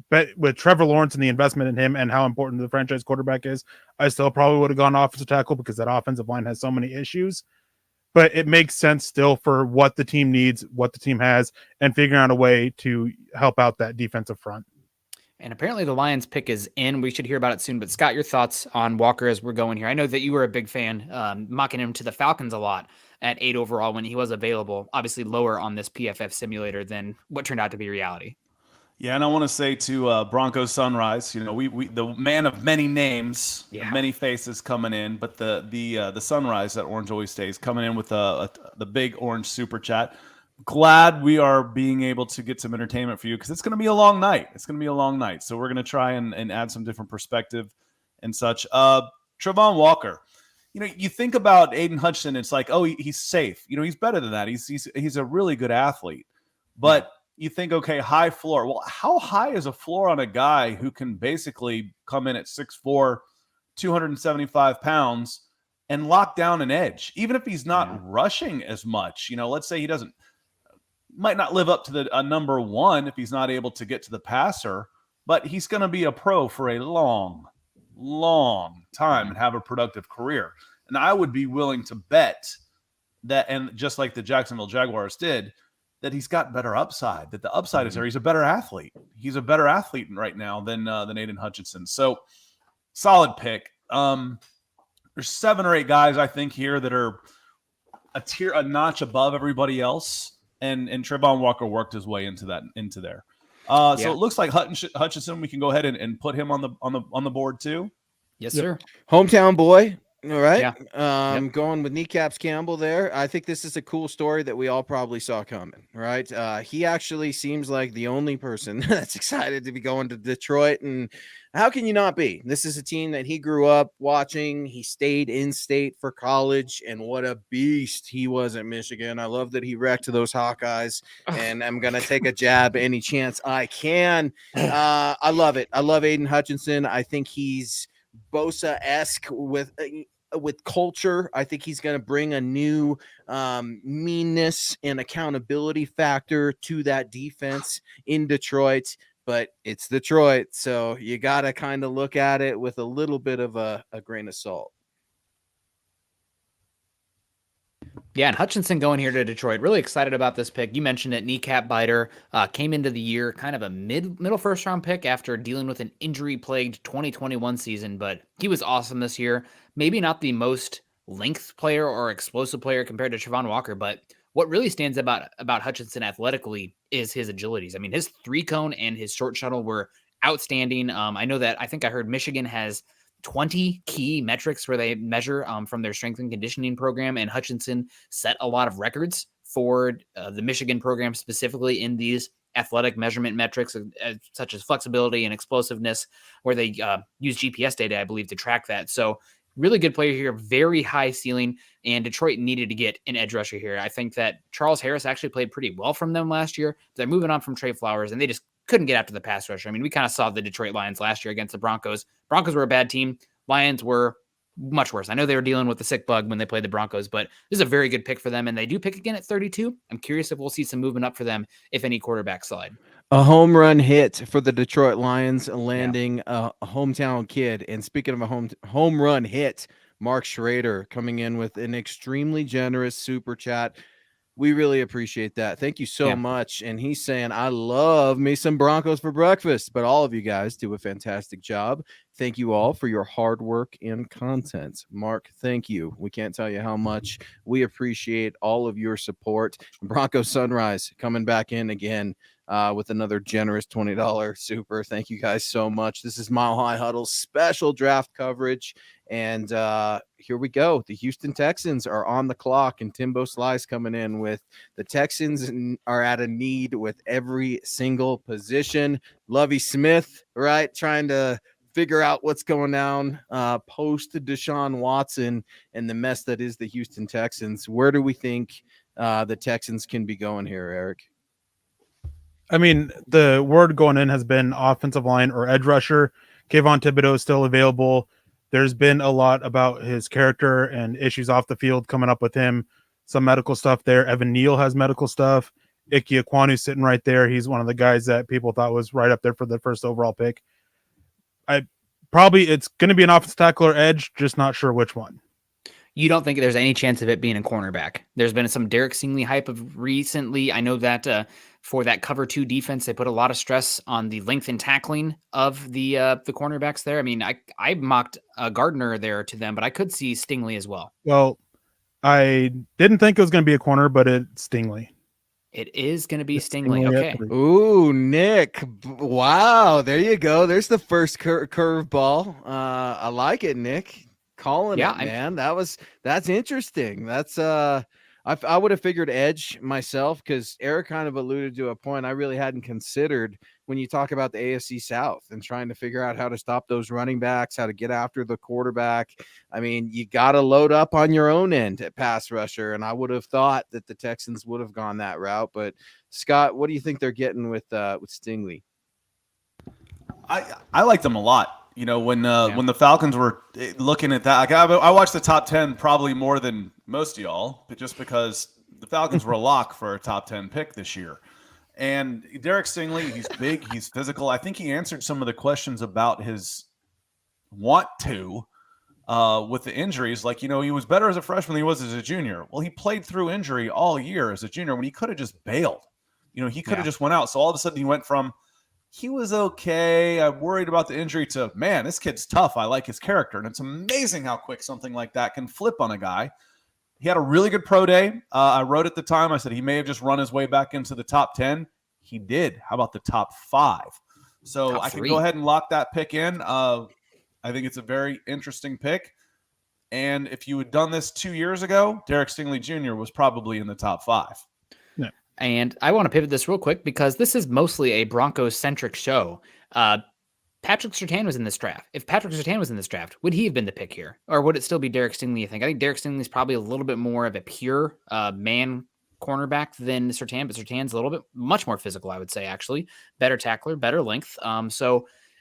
bet with Trevor Lawrence and the investment in him and how important the franchise quarterback is, I still probably would have gone offensive tackle because that offensive line has so many issues. But it makes sense still for what the team needs, what the team has, and figuring out a way to help out that defensive front. And apparently the Lions pick is in. We should hear about it soon. But Scott, your thoughts on Walker as we're going here? I know that you were a big fan, mocking him to the Falcons a lot at 8 overall when he was available. Obviously lower on this PFF simulator than what turned out to be reality. Yeah, and I want to say to Broncos Sunrise, you know, we the man of many names, many faces coming in, but the Sunrise that Orange always stays coming in with the big orange super chat. Glad we are being able to get some entertainment for you because it's going to be a long night. It's going to be a long night, so we're going to try and add some different perspective and such. Trayvon Walker. You think about Aiden Hutchinson, it's like, oh, he's safe. He's better than that. He's a really good athlete. But you think, okay, high floor. Well, how high is a floor on a guy who can basically come in at 6'4", 275 pounds and lock down an edge, even if he's not rushing as much? Let's say he might not live up to a number one if he's not able to get to the passer, but he's going to be a pro for a long time and have a productive career. And I would be willing to bet that, and just like the Jacksonville Jaguars did, that he's got better upside, that the upside is there. He's a better athlete. He's a better athlete right now than Aiden Hutchinson. So solid pick. There's 7 or 8 guys I think here that are a notch above everybody else. And Trayvon Walker worked his way into there. So it looks like Hutchinson, we can go ahead and put him on the board too. Yes, sir. Hometown boy. All right. Yeah. Going with Kneecaps Campbell there. I think this is a cool story that we all probably saw coming, right? He actually seems like the only person that's excited to be going to Detroit. And how can you not be? This is a team that he grew up watching. He stayed in state for college, and what a beast he was at Michigan. I love that he wrecked those Hawkeyes, and I'm going to take a jab any chance I can. I love it. I love Aiden Hutchinson. I think he's Bosa-esque with culture. I think he's going to bring a new meanness and accountability factor to that defense in Detroit, but it's Detroit, so you got to kind of look at it with a little bit of a grain of salt. Yeah, and Hutchinson going here to Detroit. Really excited about this pick. You mentioned it, kneecap biter. Came into the year kind of a middle first round pick after dealing with an injury-plagued 2021 season, but he was awesome this year. Maybe not the most length player or explosive player compared to Trayvon Walker, but what really stands about Hutchinson athletically is his agilities. I mean, his 3-cone and his short shuttle were outstanding. I think I heard Michigan has 20 key metrics where they measure from their strength and conditioning program, and Hutchinson set a lot of records for the Michigan program specifically in these athletic measurement metrics such as flexibility and explosiveness, where they use GPS data, I believe, to track that. So really good player here, very high ceiling, and Detroit needed to get an edge rusher here. I think that Charles Harris actually played pretty well from them last year. They're moving on from Trey Flowers, and they just couldn't get after the pass rusher. I mean, we kind of saw the Detroit Lions last year against the Broncos. Broncos were a bad team. Lions were much worse. I know they were dealing with the sick bug when they played the Broncos, but this is a very good pick for them, and they do pick again at 32. I'm curious if we'll see some movement up for them, if any quarterback slide. A home run hit for the Detroit Lions, landing a hometown kid. And speaking of a home run hit, Mark Schrader coming in with an extremely generous super chat. We really appreciate that. Thank you so much. And he's saying, I love me some Broncos for breakfast, but all of you guys do a fantastic job. Thank you all for your hard work and content. Mark, thank you. We can't tell you how much we appreciate all of your support. Broncos Sunrise coming back in again with another generous $20 super. Thank you guys so much. This is Mile High Huddle's special draft coverage. And here we go. The Houston Texans are on the clock, and Timbo Slice coming in with the Texans are at a need with every single position. Lovie Smith, right, trying to figure out what's going down post Deshaun Watson and the mess that is the Houston Texans. Where do we think the Texans can be going here, Eric? I mean, the word going in has been offensive line or edge rusher. Kayvon Thibodeaux is still available. There's been a lot about his character and issues off the field coming up with him. Some medical stuff there. Evan Neal has medical stuff. Ikwonu sitting right there. He's one of the guys that people thought was right up there for the first overall pick. It's going to be an offensive tackle or edge, just not sure which one. You don't think there's any chance of it being a cornerback? There's been some Derek Stingley hype of recently. I know that for that cover 2 defense, they put a lot of stress on the length and tackling of the cornerbacks there. I mean, I mocked Gardner there to them, but I could see Stingley as well. Well, I didn't think it was going to be a corner, but it's Stingley. It is going to be Stingley. Okay. Ooh, Nick. Wow. There you go. There's the first curveball. I like it, Nick. Calling it, man. That's interesting. I I would have figured edge myself, because Eric kind of alluded to a point I really hadn't considered when you talk about the AFC South and trying to figure out how to stop those running backs, how to get after the quarterback. I mean, you got to load up on your own end at pass rusher, and I would have thought that the Texans would have gone that route. But Scott, what do you think they're getting with Stingley? I like them a lot. You know, when the Falcons were looking at that, like I watched the top 10 probably more than most of y'all, but just because the Falcons were a lock for a top 10 pick this year. And Derek Stingley, he's big, he's physical. I think he answered some of the questions about his want to with the injuries. Like, you know, he was better as a freshman than he was as a junior. Well, he played through injury all year as a junior when he could have just bailed. You know, he could have just went out. So all of a sudden he went from, he was okay, I'm worried about the injury, to, man, this kid's tough. I like his character. And it's amazing how quick something like that can flip on a guy. He had a really good pro day. I wrote at the time, I said he may have just run his way back into the top 10. He did. How about the top 5? So Top I can 3. go ahead and lock that pick in. I think it's a very interesting pick. And if you had done this 2 years ago, Derek Stingley Jr. was probably in the top 5. And I want to pivot this real quick because this is mostly a Broncos-centric show. Patrick Surtain was in this draft. If Patrick Surtain was in this draft, would he have been the pick here? Or would it still be Derek Stingley, you think? I think Derek Stingley is probably a little bit more of a pure man cornerback than Surtain, but Surtain's a little bit much more physical, I would say, actually. Better tackler, better length.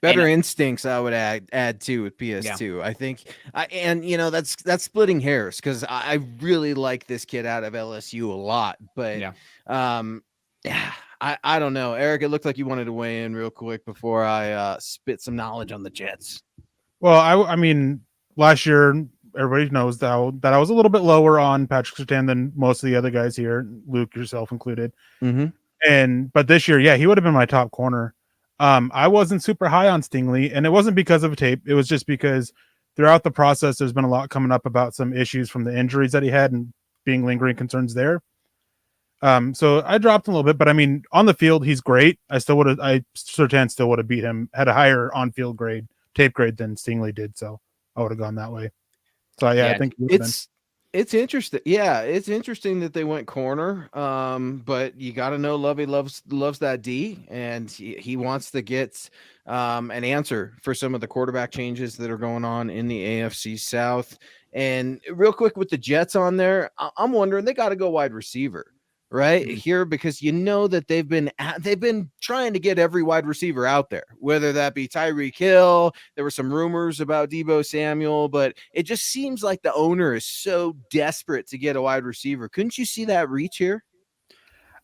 Better instincts, I would add too with PS2. Yeah. I think, and you know, that's splitting hairs, because I really like this kid out of LSU a lot, but I don't know, Eric. It looked like you wanted to weigh in real quick before I spit some knowledge on the Jets. Well, I mean, last year everybody knows that I was a little bit lower on Patrick Surtain than most of the other guys here, Luke, yourself included. Mm-hmm. But this year, he would have been my top corner. I wasn't super high on Stingley, and it wasn't because of a tape. It was just because throughout the process, there's been a lot coming up about some issues from the injuries that he had and being lingering concerns there. So I dropped him a little bit, but I mean, on the field, he's great. Surtain still would have beat him, had a higher on-field tape grade than Stingley did. So I would have gone that way. So I think it's interesting. Yeah, it's interesting that they went corner. But you got to know Lovey loves that D, and he wants to get an answer for some of the quarterback changes that are going on in the AFC South. And real quick with the Jets on there, I'm wondering, they got to go wide receiver right here, because you know that they've been trying to get every wide receiver out there, whether that be Tyreek Hill. There were some rumors about Deebo Samuel, but it just seems like the owner is so desperate to get a wide receiver. Couldn't you see that reach here?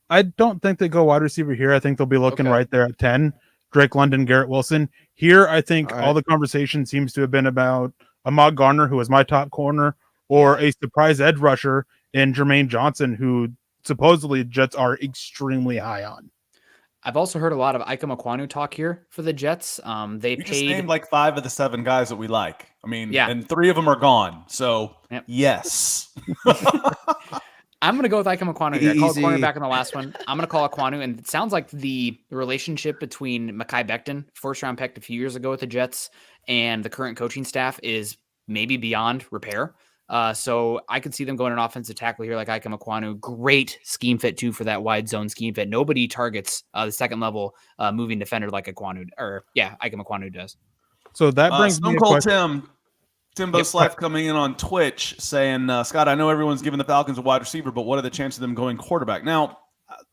I don't think they go wide receiver here. I think they'll be looking right there at 10. Drake London, Garrett Wilson. Here, I think all the conversation seems to have been about Ahmad Garner, who was my top corner, or a surprise edge rusher in Jermaine Johnson, who supposedly Jets are extremely high on. I've also heard a lot of Ikwonu talk here for the Jets. They just named like 5 of the 7 guys that we like. I mean, and 3 of them are gone. So yes. I'm going to go with Ikwonu here. I called cornerback in the last one. I'm going to call Ikwonu, and it sounds like the relationship between Mekhi Becton, first-round picked a few years ago with the Jets, and the current coaching staff is maybe beyond repair. So I could see them going an offensive tackle here like Ikwonu. Great scheme fit too for that wide zone scheme fit. Nobody targets the second level moving defender like Ikwonu does. So that brings me Timbo Slife coming in on Twitch saying, Scott, I know everyone's giving the Falcons a wide receiver, but what are the chances of them going quarterback? Now,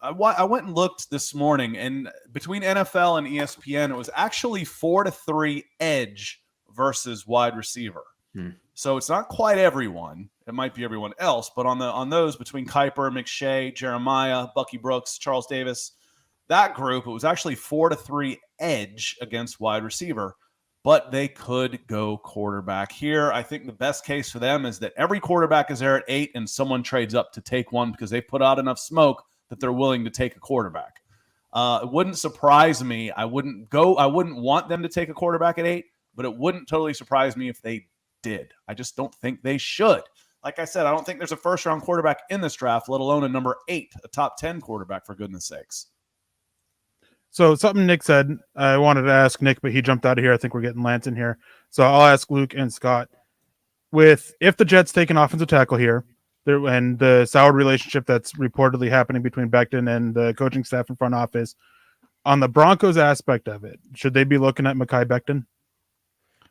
I went and looked this morning, and between NFL and ESPN, it was actually 4-3 edge versus wide receiver. So it's not quite everyone. It might be everyone else, but on those between Kuiper, McShay, Jeremiah, Bucky Brooks, Charles Davis, that group, it was actually 4-3 edge against wide receiver, but they could go quarterback here. I think the best case for them is that every quarterback is there at 8 and someone trades up to take one because they put out enough smoke that they're willing to take a quarterback. It wouldn't surprise me. I wouldn't want them to take a quarterback at 8, but it wouldn't totally surprise me if they did. I just don't think they should. Like I said, I don't think there's a first-round quarterback in this draft, let alone a number 8, a top 10 quarterback, for goodness sakes. So something Nick said, I wanted to ask Nick, but he jumped out of here. I think we're getting Lance in here. So I'll ask Luke and Scott. If the Jets take an offensive tackle here, and the soured relationship that's reportedly happening between Becton and the coaching staff and front office. On the Broncos aspect of it, should they be looking at Mekhi Becton?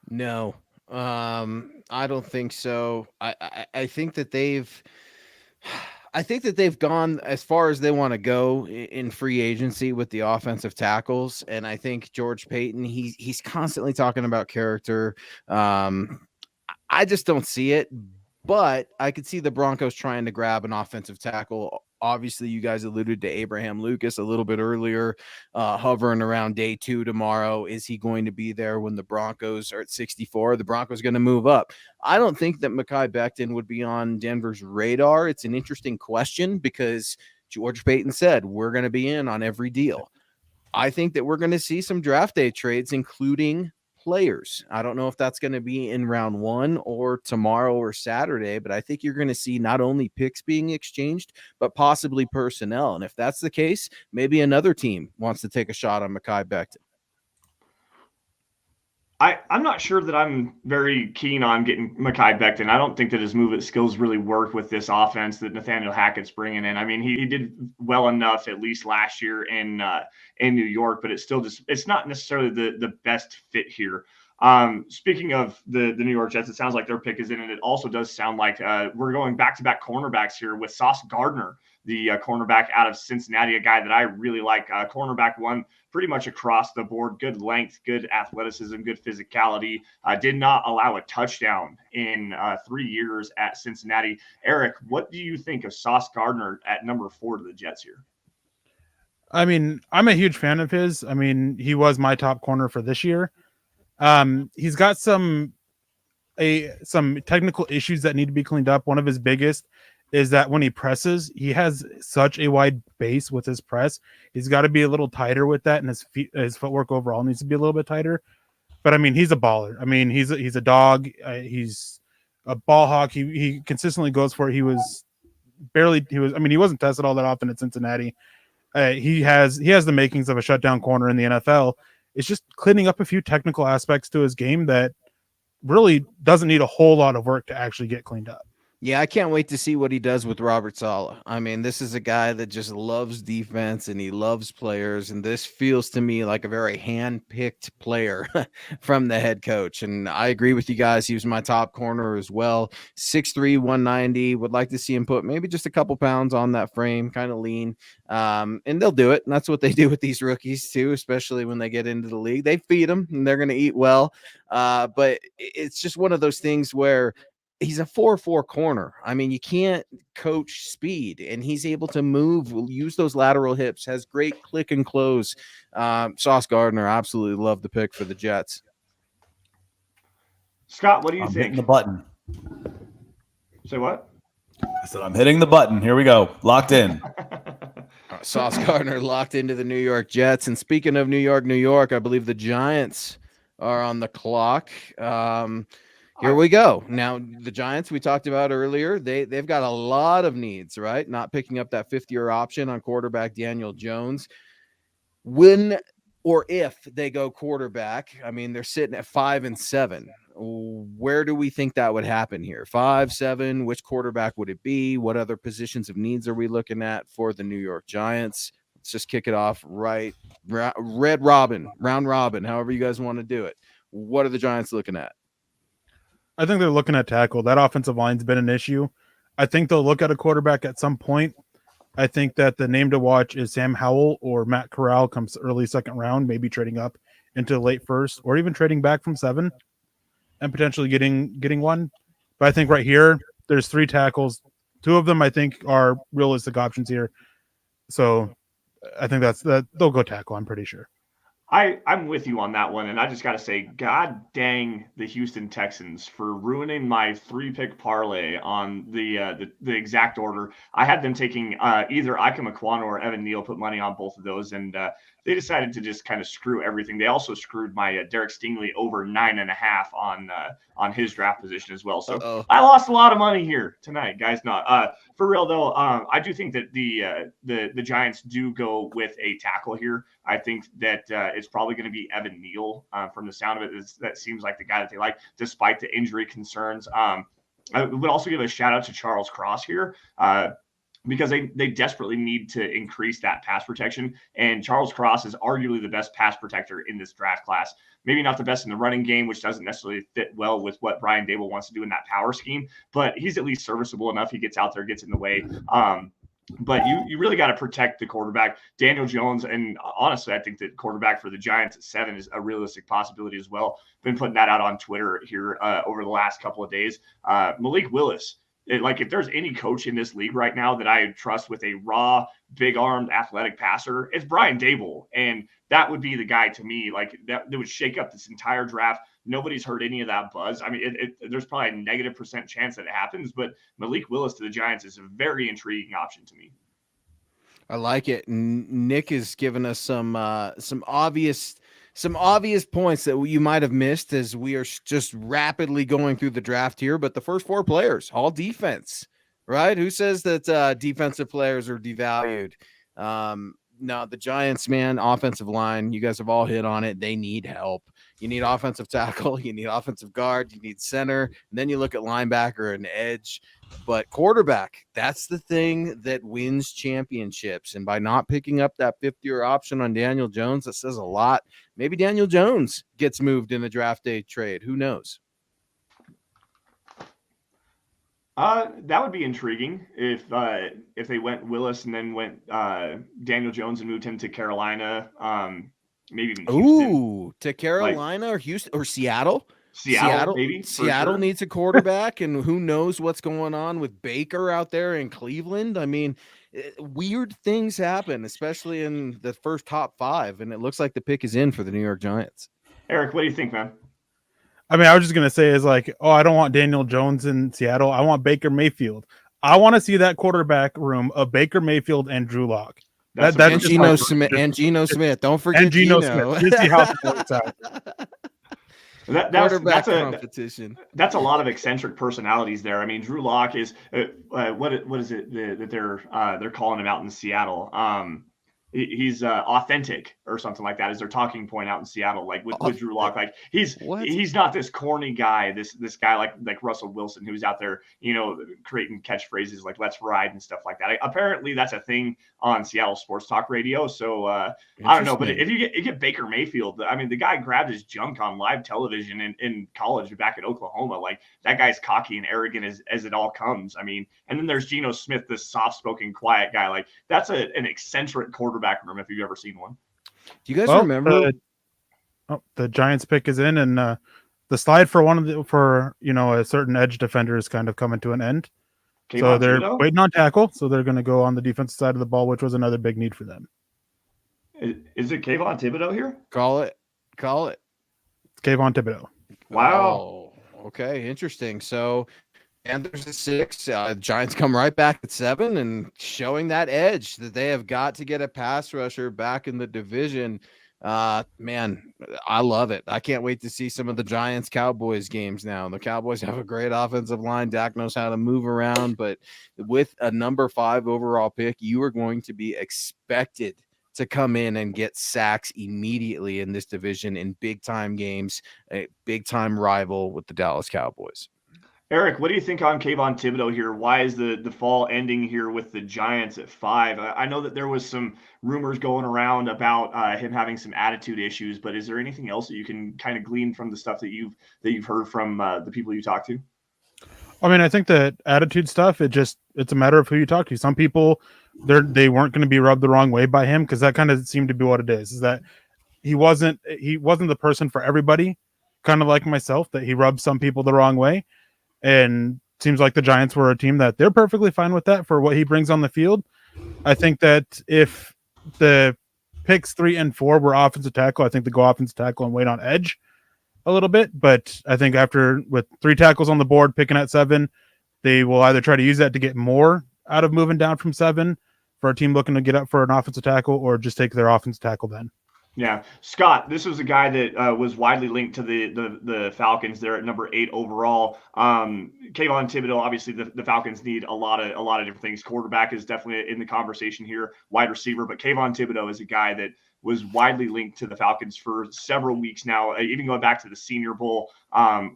No, I don't think so. I think that they've gone as far as they want to go in free agency with the offensive tackles, and I think George Payton, he's constantly talking about character. I just don't see it, but I could see the Broncos trying to grab an offensive tackle. Obviously, you guys alluded to Abraham Lucas a little bit earlier, hovering around day 2 tomorrow. Is he going to be there when the Broncos are at 64? The Broncos going to move up? I don't think that Mekhi Becton would be on Denver's radar. It's an interesting question because George Payton said we're going to be in on every deal. I think that we're going to see some draft day trades, including players. I don't know if that's going to be in round 1 or tomorrow or Saturday, but I think you're going to see not only picks being exchanged, but possibly personnel. And if that's the case, maybe another team wants to take a shot on Mekhi Becton. I'm not sure that I'm very keen on getting Mekhi Becton. I don't think that his movement skills really work with this offense that Nathaniel Hackett's bringing in. I mean, he did well enough at least last year in New York, but it's not necessarily the best fit here. Speaking of the New York Jets, it sounds like their pick is in, and it also does sound like we're going back-to-back cornerbacks here with Sauce Gardner, the cornerback out of Cincinnati, a guy that I really like. Cornerback 1 pretty much across the board, good length, good athleticism, good physicality, did not allow a touchdown in 3 years at Cincinnati. Eric, what do you think of Sauce Gardner at number 4 to the Jets here? I mean, I'm a huge fan of his. I mean, he was my top corner for this year. He's got some technical issues that need to be cleaned up. One of his biggest is that when he presses, he has such a wide base with his press. He's got to be a little tighter with that, and his footwork overall needs to be a little bit tighter. But I mean, he's a baller. I mean, he's a dog. He's a ball hawk. He consistently goes for it. He wasn't tested all that often at Cincinnati. He has the makings of a shutdown corner in the NFL. It's just cleaning up a few technical aspects to his game that really doesn't need a whole lot of work to actually get cleaned up. Yeah, I can't wait to see what he does with Robert Saleh. I mean, this is a guy that just loves defense and he loves players. And this feels to me like a very hand-picked player from the head coach. And I agree with you guys. He was my top corner as well. 6'3", 190. Would like to see him put maybe just a couple pounds on that frame, kind of lean. And they'll do it. And that's what they do with these rookies too, especially when they get into the league. They feed them and they're going to eat well. But it's just one of those things where he's a 4-4 corner. I mean, you can't coach speed, and he's able to move, use those lateral hips, has great click and close. Sauce Gardner, absolutely love the pick for the Jets. Scott, what do you think? Hitting the button. Say what? I said, I'm hitting the button. Here we go. Locked in. Sauce Gardner locked into the New York Jets. And speaking of New York, I believe the Giants are on the clock. Here we go. Now, the Giants we talked about earlier, they've got a lot of needs, right? Not picking up that 5th-year option on quarterback Daniel Jones. When or if they go quarterback, I mean, they're sitting at 5-7. Where do we think that would happen here? 5, 7, which quarterback would it be? What other positions of needs are we looking at for the New York Giants? Let's just kick it off right. Round robin, however you guys want to do it. What are the Giants looking at? I think they're looking at tackle. That offensive line's been an issue. I think they'll look at a quarterback at some point. I think that the name to watch is Sam Howell or Matt Corral comes early 2nd round, maybe trading up into the late 1st or even trading back from 7 and potentially getting one. But I think right here, there's 3 tackles. 2 of them I think are realistic options here. So I think they'll go tackle, I'm pretty sure. I'm with you on that one, and I just got to say, God dang the Houston Texans for ruining my 3-pick parlay on the exact order. I had them taking either Ikwonu or Evan Neal, put money on both of those, and they decided to just kind of screw everything. They also screwed my Derek Stingley over 9.5 on his draft position as well. So I lost a lot of money here tonight, guys. Not for real though. I do think that the Giants do go with a tackle here. I think that it's probably going to be Evan Neal. From the sound of it, that seems like the guy that they like, despite the injury concerns. I would also give a shout out to Charles Cross here. Because they desperately need to increase that pass protection. And Charles Cross is arguably the best pass protector in this draft class. Maybe not the best in the running game, which doesn't necessarily fit well with what Brian Dable wants to do in that power scheme, but he's at least serviceable enough. He gets out there, gets in the way. But you really got to protect the quarterback. Daniel Jones, and honestly, I think that quarterback for the Giants at 7 is a realistic possibility as well. Been putting that out on Twitter here over the last couple of days. Malik Willis. If there's any coach in this league right now that I trust with a raw, big-armed, athletic passer, it's Brian Dable. And that would be the guy to me, that would shake up this entire draft. Nobody's heard any of that buzz. I mean, there's probably a negative % chance that it happens, but Malik Willis to the Giants is a very intriguing option to me. I like it. Nick has given us some obvious points that you might have missed as we are just rapidly going through the draft here. But the first 4 players, all defense, right? Who says that defensive players are devalued? No, the Giants, man, offensive line, you guys have all hit on it. They need help. You need offensive tackle, you need offensive guard, you need center, and then you look at linebacker and edge. But quarterback, that's the thing that wins championships. And by not picking up that 5th-year option on Daniel Jones, that says a lot. Maybe Daniel Jones gets moved in a draft day trade. Who knows? That would be intriguing if they went Willis and then went Daniel Jones and moved him to Carolina. Maybe even Houston. Ooh, to Carolina or Houston or Seattle. Seattle, maybe. Seattle needs a quarterback, and who knows what's going on with Baker out there in Cleveland. I mean, weird things happen, especially in the first top 5, and it looks like the pick is in for the New York Giants. Eric, what do you think, man? I mean, I was just going to say I don't want Daniel Jones in Seattle. I want Baker Mayfield. I want to see that quarterback room of Baker Mayfield and Drew Lock. That's Geno Smith. And Geno Smith. Don't forget Geno Smith. Just see how it works out. That's competition. That's a lot of eccentric personalities there. I mean, Drew Lock is what is it that they're calling him out in Seattle? He's authentic or something like that is their talking point out in Seattle, with Drew Lock. He's not this corny guy, this guy like Russell Wilson, who's out there, creating catchphrases like "let's ride" and stuff like that. Apparently that's a thing on Seattle sports talk radio. So I don't know, but if you get Baker Mayfield, I mean, the guy grabbed his junk on live television in college back at Oklahoma. That guy's cocky and arrogant as it all comes. I mean, and then there's Geno Smith, this soft-spoken, quiet guy. That's an eccentric quarterback room if you've ever seen one. Do you guys remember? The Giants pick is in, and the slide for a certain edge defender is kind of coming to an end. So they're waiting on tackle. So they're going to go on the defensive side of the ball, which was another big need for them. Is it Kayvon Thibodeaux here? Call it. It's Kayvon Thibodeaux. Wow. Oh, okay, interesting. So Panthers at 6, Giants come right back at 7 and showing that edge that they have got to get a pass rusher back in the division. Man, I love it. I can't wait to see some of the Giants-Cowboys games now. The Cowboys have a great offensive line. Dak knows how to move around, but with a number 5 overall pick, you are going to be expected to come in and get sacks immediately in this division in big-time games, a big-time rival with the Dallas Cowboys. Eric, what do you think on Kayvon Thibodeaux here? Why is the fall ending here with the Giants at 5? I know that there was some rumors going around about him having some attitude issues, but is there anything else that you can kind of glean from the stuff that you've heard from the people you talk to? I mean, I think that attitude stuff, it's a matter of who you talk to. Some people, they weren't going to be rubbed the wrong way by him, because that kind of seemed to be what it is that he wasn't the person for everybody, kind of like myself, that he rubbed some people the wrong way. And seems like the Giants were a team that they're perfectly fine with that for what he brings on the field. I think that if the picks 3 and 4 were offensive tackle, I think they go offensive tackle and wait on edge a little bit. But I think with 3 tackles on the board, picking at 7, they will either try to use that to get more out of moving down from 7 for a team looking to get up for an offensive tackle, or just take their offensive tackle then. Yeah. Scott, this was a guy that was widely linked to the Falcons there at number 8 overall. Kayvon Thibodeaux, obviously the Falcons need a lot of different things. Quarterback is definitely in the conversation here, wide receiver, but Kayvon Thibodeaux is a guy that was widely linked to the Falcons for several weeks now, even going back to the Senior Bowl. How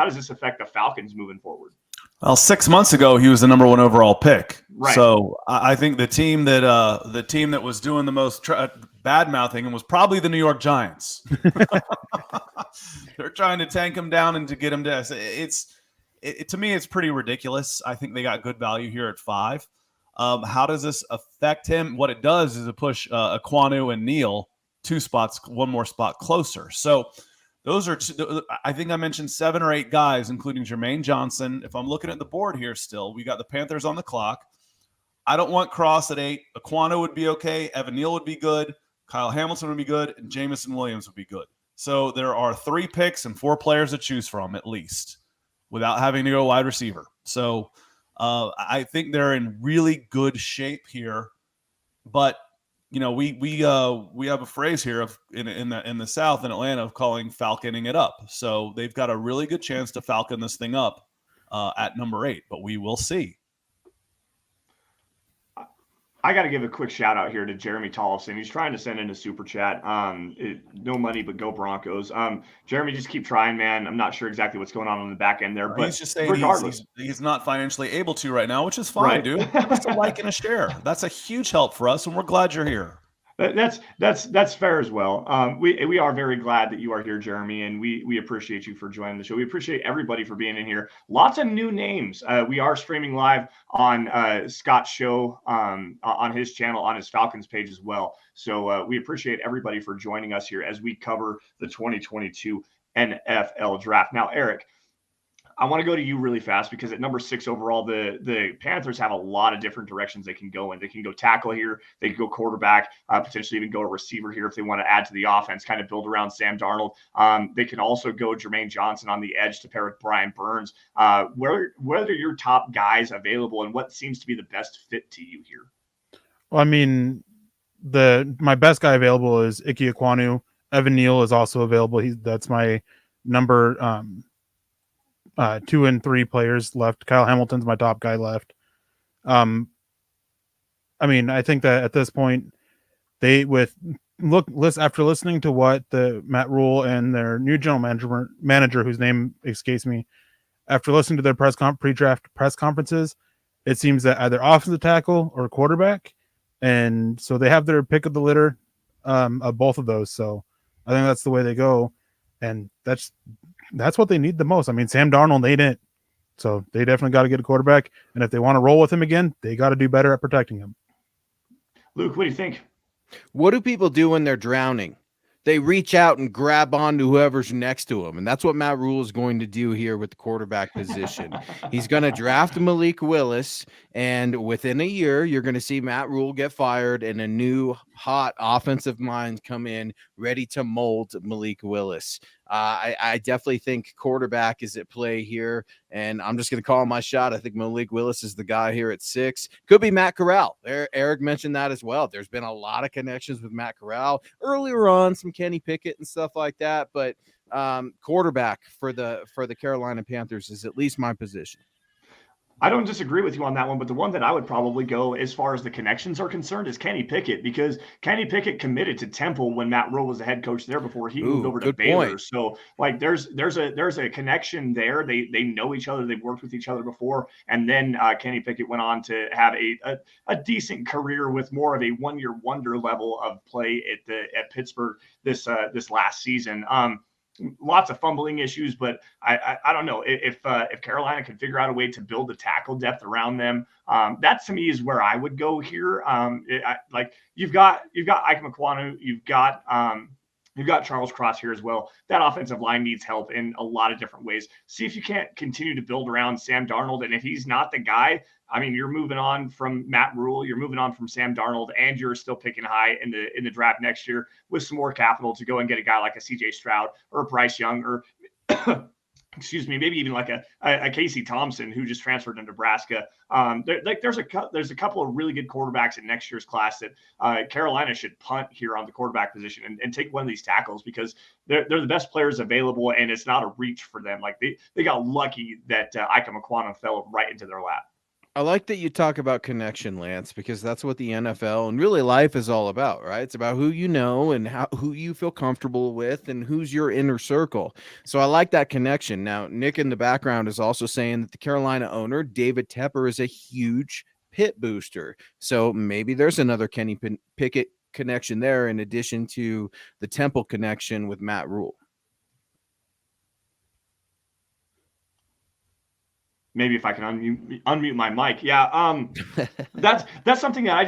does this affect the Falcons moving forward? Well, 6 months ago, he was the number 1 overall pick. Right. So I think the team that was doing the most bad mouthing was probably the New York Giants. They're trying to tank him down and to get him to. To me, it's pretty ridiculous. I think they got good value here at 5. How does this affect him? What it does is it push Ikwonu and Neal 2 spots, 1 more spot closer. So those are I think I mentioned 7 or 8 guys, including Jermaine Johnson. If I'm looking at the board here still, we got the Panthers on the clock. I don't want Cross at 8. Ikwonu would be okay. Evan Neal would be good. Kyle Hamilton would be good. And Jamison Williams would be good. So there are 3 picks and 4 players to choose from at least without having to go wide receiver. So I think they're in really good shape here. But we have a phrase here of in the South in Atlanta of calling falconing it up. So they've got a really good chance to falcon this thing up at number 8, but we will see. I got to give a quick shout out here to Jeremy Tollefson. He's trying to send in a super chat. No money, but go Broncos. Jeremy, just keep trying, man. I'm not sure exactly what's going on the back end there, but he's just saying he's not financially able to right now, which is fine, right. Dude. Just a like and a share. That's a huge help for us, and we're glad you're here. That's fair as well. We are very glad that you are here, Jeremy, and we appreciate you for joining the show. We appreciate everybody for being in here. Lots of new names. We are streaming live on Scott's show on his channel, on his Falcons page as well. So we appreciate everybody for joining us here as we cover the 2022 NFL Draft. Now, Eric, I want to go to you really fast because at number 6 overall, the Panthers have a lot of different directions they can go in. They can go tackle here. They can go quarterback, potentially even go a receiver here if they want to add to the offense, kind of build around Sam Darnold. They can also go Jermaine Johnson on the edge to pair with Brian Burns. Where are your top guys available and what seems to be the best fit to you here? Well, I mean, my best guy available is Ike Ikwonu. Evan Neal is also available. That's my number 2 and 3 players left. Kyle Hamilton's my top guy left. I mean, I think that at this point, after listening to what the Matt Rule and their new general manager, whose name escapes me, after listening to their pre-draft press conferences, it seems that either offensive tackle or quarterback, and so they have their pick of the litter of both of those. So I think that's the way they go, and that's what they need the most. I mean, Sam Darnold, they didn't. So they definitely got to get a quarterback. And if they want to roll with him again, they got to do better at protecting him. Luke, what do you think? What do people do when they're drowning? They reach out and grab on to whoever's next to him. And that's what Matt Rule is going to do here with the quarterback position. He's going to draft Malik Willis. And within a year, you're going to see Matt Rule get fired and a new hot offensive mind come in ready to mold Malik Willis. I definitely think quarterback is at play here, and I'm just going to call my shot. I think Malik Willis is the guy here at 6. Could be Matt Corral. Eric mentioned that as well. There's been a lot of connections with Matt Corral earlier on, some Kenny Pickett and stuff like that, but quarterback for the Carolina Panthers is at least my position. I don't disagree with you on that one, but the one that I would probably go as far as the connections are concerned is Kenny Pickett, because Kenny Pickett committed to Temple when Matt Rule was the head coach there before he moved over to Baylor. Point. So like there's a connection there. They know each other. They've worked with each other before. And then Kenny Pickett went on to have a decent career with more of a one-year wonder level of play at Pittsburgh this last season. Lots of fumbling issues, but I don't know if Carolina can figure out a way to build the tackle depth around them. That to me is where I would go here. Like you've got Ikwonu, you've got Charles Cross here as well. That offensive line needs help in a lot of different ways. See if you can't continue to build around Sam Darnold, and if he's not the guy, I mean, you're moving on from Matt Rule, you're moving on from Sam Darnold, and you're still picking high in the draft next year with some more capital to go and get a guy like a CJ Stroud or a Bryce Young or excuse me, maybe even like a Casey Thompson who just transferred to Nebraska. There's a couple of really good quarterbacks in next year's class that Carolina should punt here on the quarterback position and take one of these tackles because they're the best players available and it's not a reach for them. Like they got lucky that Ikwonu fell right into their lap. I like that you talk about connection, Lance, because that's what the NFL and really life is all about, right? It's about who you know and who you feel comfortable with and who's your inner circle. So I like that connection. Now, Nick in the background is also saying that the Carolina owner, David Tepper, is a huge pit booster. So maybe there's another Kenny Pickett connection there in addition to the Temple connection with Matt Rule. Maybe if I can unmute my mic. Yeah. That's something that I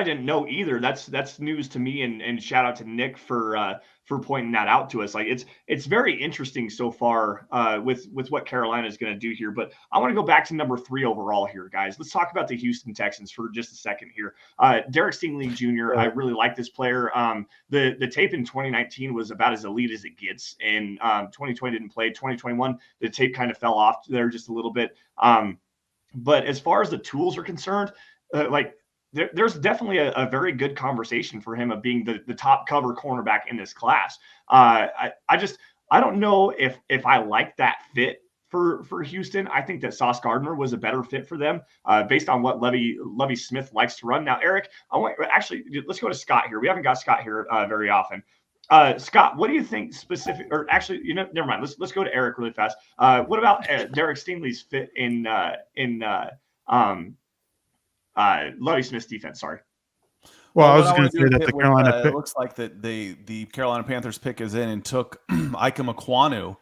didn't know either. That's news to me, and shout out to Nick for pointing that out to us. Like it's very interesting so far with what Carolina is going to do here. But I want to go back to number 3 overall here, guys. Let's talk about the Houston Texans for just a second here. Derek Stingley Jr. I really like this player. The tape in 2019 was about as elite as it gets, and 2020 didn't play. 2021 the tape kind of fell off there just a little bit. But as far as the tools are concerned, there's definitely a very good conversation for him of being the top cover cornerback in this class. I don't know if I like that fit for Houston. I think that Sauce Gardner was a better fit for them based on what Lovie Smith likes to run. Now, Eric, let's go to Scott here. We haven't got Scott here very often. Scott, what do you think specific? Or actually, never mind. Let's go to Eric really fast. What about Derek Stingley's fit in Lovie Smith's defense? Sorry. Well, I was going to say that the Carolina pick. It looks like that the Carolina Panthers pick is in and took Ikwonu,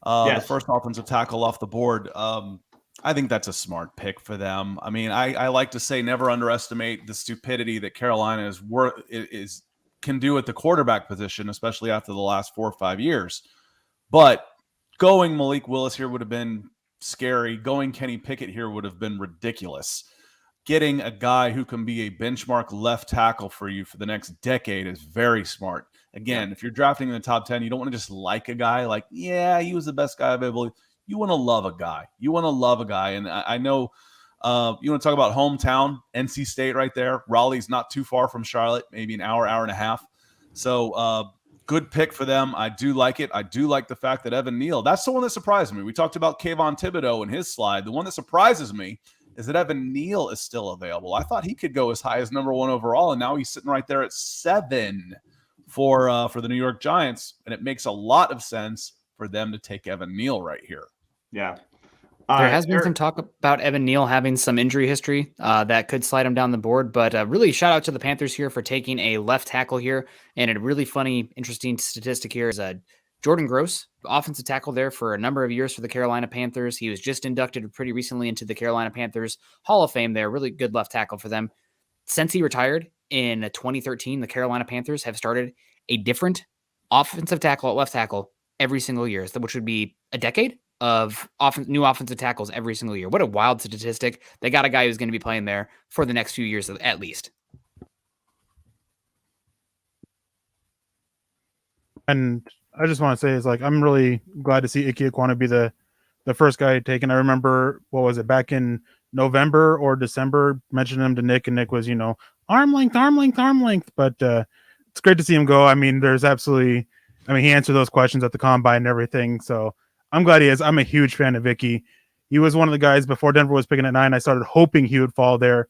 the first offensive tackle off the board. I think that's a smart pick for them. I mean, I like to say never underestimate the stupidity that Carolina can do at the quarterback position, especially after the last 4 or 5 years. But going Malik Willis here would have been scary. Going Kenny Pickett here would have been ridiculous. Getting a guy who can be a benchmark left tackle for you for the next decade is very smart. Again, if you're drafting in the top 10, you don't want to just like a guy like, yeah, he was the best guy available. You want to love a guy. And I know you want to talk about hometown, NC State right there. Raleigh's not too far from Charlotte, maybe an hour and a half. So good pick for them. I do like it. I do like the fact that Evan Neal, that's the one that surprised me. We talked about Kayvon Thibodeaux in his slide. The one that surprises me is that Evan Neal is still available. I thought he could go as high as number 1 overall, and now he's sitting right there at 7 for the New York Giants, and it makes a lot of sense for them to take Evan Neal right here. Yeah. There has been some talk about Evan Neal having some injury history that could slide him down the board, but really shout out to the Panthers here for taking a left tackle here. And a really funny, interesting statistic here is Jordan Gross, offensive tackle there for a number of years for the Carolina Panthers. He was just inducted pretty recently into the Carolina Panthers Hall of Fame there. Really good left tackle for them. Since he retired in 2013, the Carolina Panthers have started a different offensive tackle at left tackle every single year, which would be a decade of new offensive tackles every single year. What a wild statistic. They got a guy who's going to be playing there for the next few years at least. And I just want to say I'm really glad to see Ikwonu be the first guy taken. I remember, what was it, back in November or December, mentioned him to Nick, and Nick was, arm length. But it's great to see him go. I mean, he answered those questions at the combine and everything. So I'm glad he is. I'm a huge fan of Icky. He was one of the guys before Denver was picking at 9. I started hoping he would fall there.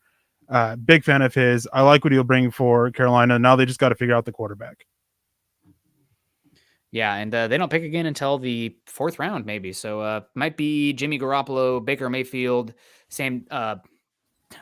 Big fan of his. I like what he'll bring for Carolina. Now they just got to figure out the quarterback. Yeah, and they don't pick again until the 4th round, maybe. So might be Jimmy Garoppolo, Baker Mayfield, same,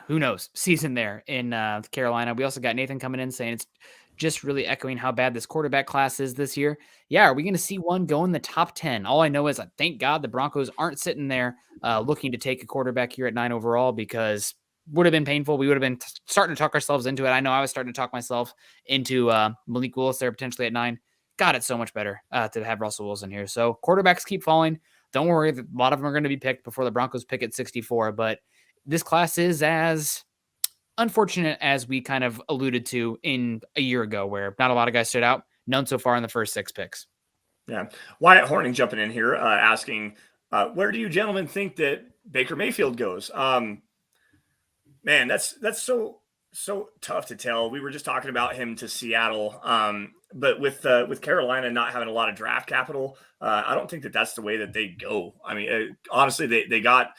who knows, season there in Carolina. We also got Nathan coming in saying it's just really echoing how bad this quarterback class is this year. Yeah, are we going to see one go in the top 10? All I know is thank God the Broncos aren't sitting there looking to take a quarterback here at 9 overall, because would have been painful. We would have been starting to talk ourselves into it. I know I was starting to talk myself into Malik Willis there potentially at 9. God, it's so much better to have Russell Wilson here. So quarterbacks keep falling. Don't worry. A lot of them are going to be picked before the Broncos pick at 64. But this class is as unfortunate as we kind of alluded to in a year ago, where not a lot of guys stood out. None so far in the first 6 picks. Yeah. Wyatt Horning jumping in here asking, where do you gentlemen think that Baker Mayfield goes? Man, that's so tough to tell. We were just talking about him to Seattle. But with Carolina not having a lot of draft capital, I don't think that that's the way that they go. I mean, honestly, they got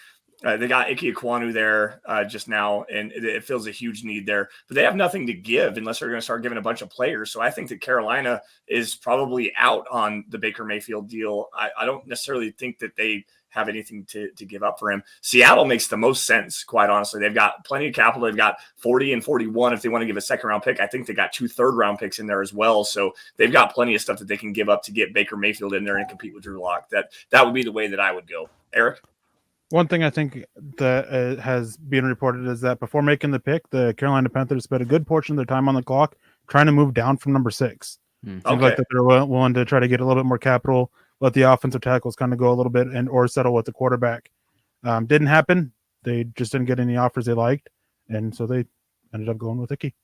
They got Ikwonu there just now, and it fills a huge need there. But they have nothing to give unless they're going to start giving a bunch of players. So I think that Carolina is probably out on the Baker Mayfield deal. I don't necessarily think that they have anything to give up for him. Seattle makes the most sense, quite honestly. They've got plenty of capital. They've got 40 and 41 if they want to give a second-round pick. I think they got 2 third-round picks in there as well. So they've got plenty of stuff that they can give up to get Baker Mayfield in there and compete with Drew Lock. That would be the way that I would go. Eric? One thing I think that has been reported is that before making the pick, the Carolina Panthers spent a good portion of their time on the clock trying to move down from number 6. Seems like that they're willing to try to get a little bit more capital, let the offensive tackles kind of go a little bit, and or settle with the quarterback. Didn't happen. They just didn't get any offers they liked, and so they ended up going with Icky.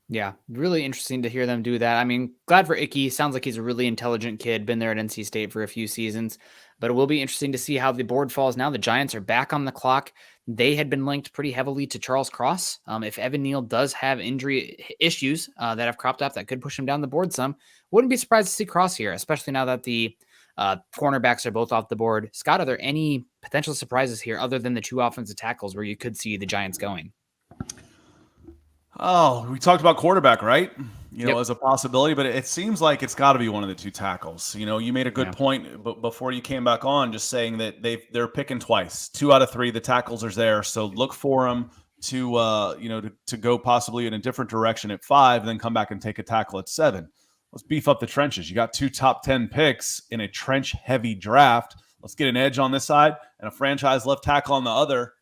Yeah, really interesting to hear them do that. I mean, glad for Icky. Sounds like he's a really intelligent kid, been there at NC State for a few seasons, but it will be interesting to see how the board falls now. The Giants are back on the clock. They had been linked pretty heavily to Charles Cross. If Evan Neal does have injury issues that have cropped up that could push him down the board some, wouldn't be surprised to see Cross here, especially now that the cornerbacks are both off the board. Scott, are there any potential surprises here other than the 2 offensive tackles where you could see the Giants going? Oh, we talked about quarterback, right? As a possibility, but it seems like it's got to be one of the 2 tackles. You made a good point before you came back on, just saying that they're picking twice. 2 out of 3, the tackles are there. So look for them to go possibly in a different direction at 5, then come back and take a tackle at 7. Let's beef up the trenches. You got 2 top 10 picks in a trench-heavy draft. Let's get an edge on this side and a franchise left tackle on the other.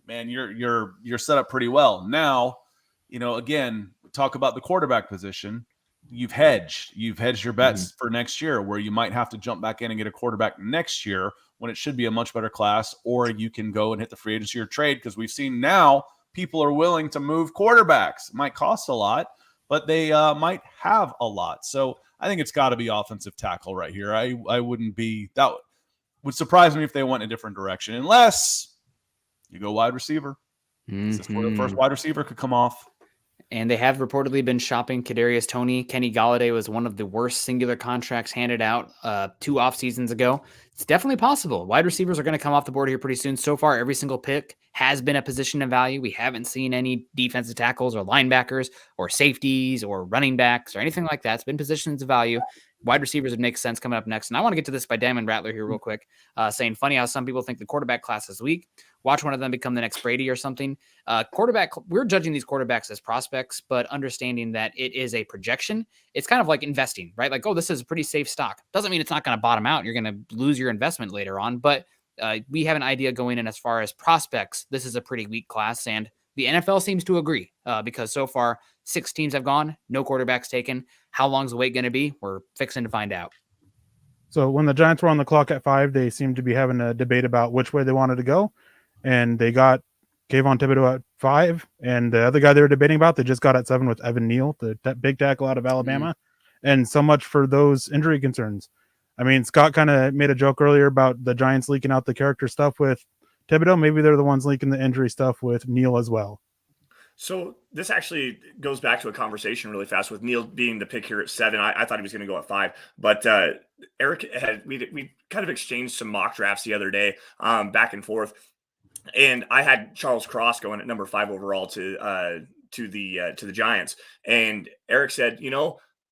Man, you're set up pretty well. Now, again, talk about the quarterback position. You've hedged your bets for next year, where you might have to jump back in and get a quarterback next year when it should be a much better class, or you can go and hit the free agency or trade, because we've seen now people are willing to move quarterbacks. It might cost a lot, but they might have a lot. So I think it's got to be offensive tackle right here. I wouldn't be – that would surprise me if they went in a different direction, unless you go wide receiver. This is where the first wide receiver could come off. And they have reportedly been shopping Kadarius Toney. Kenny Golladay was one of the worst singular contracts handed out 2 off seasons ago. It's definitely possible. Wide receivers are going to come off the board here pretty soon. So far, every single pick has been a position of value. We haven't seen any defensive tackles or linebackers or safeties or running backs or anything like that. It's been positions of value. Wide receivers would make sense coming up next. And I want to get to this by Damon Rattler here real quick, saying funny how some people think the quarterback class is weak. Watch one of them become the next Brady or something. Quarterback, we're judging these quarterbacks as prospects, but understanding that it is a projection. It's kind of like investing, right? Like, oh, this is a pretty safe stock. Doesn't mean it's not going to bottom out. You're going to lose your investment later on, but we have an idea going in as far as prospects. This is a pretty weak class, and the NFL seems to agree because so far 6 teams have gone, no quarterbacks taken. How long's the wait going to be? We're fixing to find out. So when the Giants were on the clock at 5, they seemed to be having a debate about which way they wanted to go. And they got Kayvon Thibodeaux at 5. And the other guy they were debating about, they just got at 7 with Evan Neal, the big tackle out of Alabama. And so much for those injury concerns. I mean, Scott kind of made a joke earlier about the Giants leaking out the character stuff with Thibodeaux. Maybe they're the ones leaking the injury stuff with Neal as well. So this actually goes back to a conversation really fast with Neal being the pick here at 7. I thought he was going to go at 5, but Eric we kind of exchanged some mock drafts the other day, back and forth, and I had Charles Cross going at number 5 overall to the Giants, and Eric said,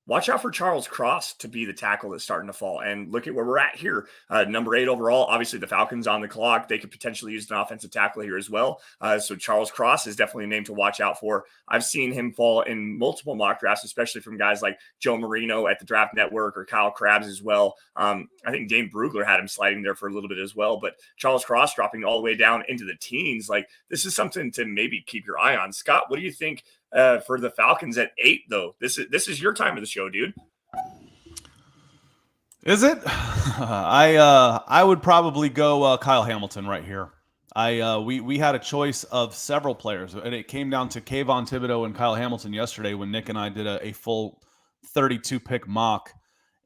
watch out for Charles Cross to be the tackle that's starting to fall. And look at where we're at here. Number 8 overall, obviously the Falcons on the clock. They could potentially use an offensive tackle here as well. So Charles Cross is definitely a name to watch out for. I've seen him fall in multiple mock drafts, especially from guys like Joe Marino at the Draft Network or Kyle Krabs as well. I think Dane Brugler had him sliding there for a little bit as well. But Charles Cross dropping all the way down into the teens. Like, this is something to maybe keep your eye on. Scott, what do you think for the Falcons at 8, though? This is your time of the show, dude. Is it? I would probably go Kyle Hamilton right here. We had a choice of several players, and it came down to Kayvon Thibodeaux and Kyle Hamilton yesterday when Nick and I did a full 32 pick mock,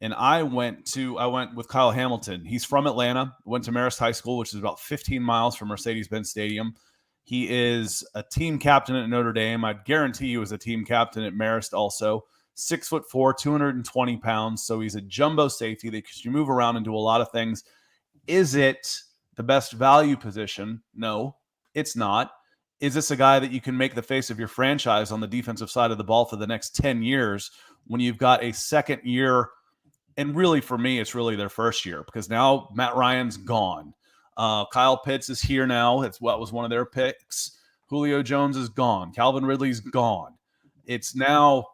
and I went with Kyle Hamilton. He's from Atlanta, went to Marist High School, which is about 15 miles from Mercedes-Benz Stadium. He is a team captain at Notre Dame. I'd guarantee he was a team captain at Marist also. 6'4", 220 pounds. So he's a jumbo safety that you move around and do a lot of things. Is it the best value position? No, it's not. Is this a guy that you can make the face of your franchise on the defensive side of the ball for the next 10 years when you've got a second year? And really, for me, it's really their first year because now Matt Ryan's gone. Kyle Pitts is here now. It's what was one of their picks. Julio Jones is gone. Calvin Ridley's gone. It's now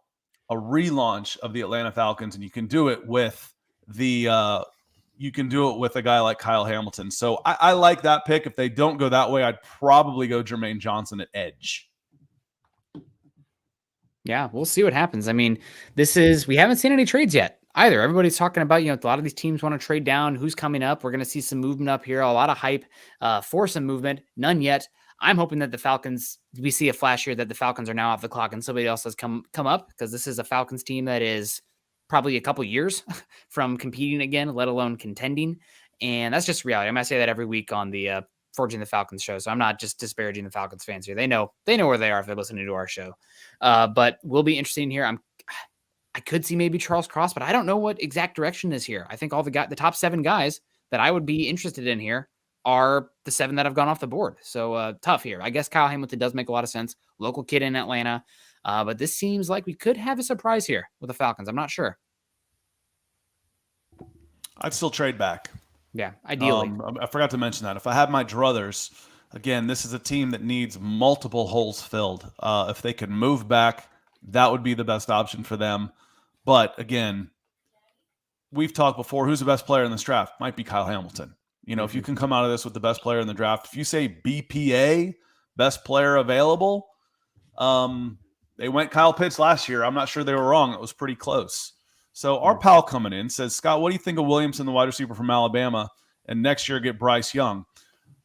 a relaunch of the Atlanta Falcons, and you can do it with a guy like Kyle Hamilton. So I like that pick. If they don't go that way, I'd probably go Jermaine Johnson at edge. Yeah, we'll see what happens. I mean, we haven't seen any trades yet either. Everybody's talking about, a lot of these teams want to trade down. Who's coming up? We're going to see some movement up here. A lot of hype for some movement. None yet. I'm hoping that we see a flash here that the Falcons are now off the clock and somebody else has come up, because this is a Falcons team that is probably a couple years from competing again, let alone contending. And that's just reality. I'm going to say that every week on the Forging the Falcons show. So I'm not just disparaging the Falcons fans here. They know where they are if they're listening to our show. But we'll be interesting here. I could see maybe Charles Cross, but I don't know what exact direction is here. I think the top 7 guys that I would be interested in here are the 7 that have gone off the board. So tough here. I guess Kyle Hamilton does make a lot of sense. Local kid in Atlanta. But this seems like we could have a surprise here with the Falcons. I'm not sure. I'd still trade back. Yeah, ideally. I forgot to mention that. If I had my druthers, again, this is a team that needs multiple holes filled. If they could move back, that would be the best option for them. But again, we've talked before, who's the best player in this draft? Might be Kyle Hamilton. If you can come out of this with the best player in the draft, if you say BPA, best player available, they went Kyle Pitts last year. I'm not sure they were wrong. It was pretty close. So our pal coming in says, Scott, what do you think of Williamson, the wide receiver from Alabama, and next year get Bryce Young?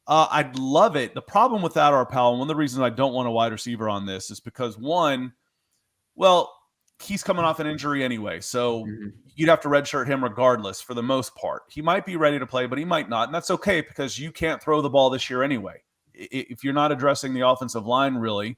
I'd love it. The problem with that, our pal, and one of the reasons I don't want a wide receiver on this is because, one, he's coming off an injury anyway, so you'd have to redshirt him regardless for the most part. He might be ready to play, but he might not, and that's okay because you can't throw the ball this year anyway. If you're not addressing the offensive line really,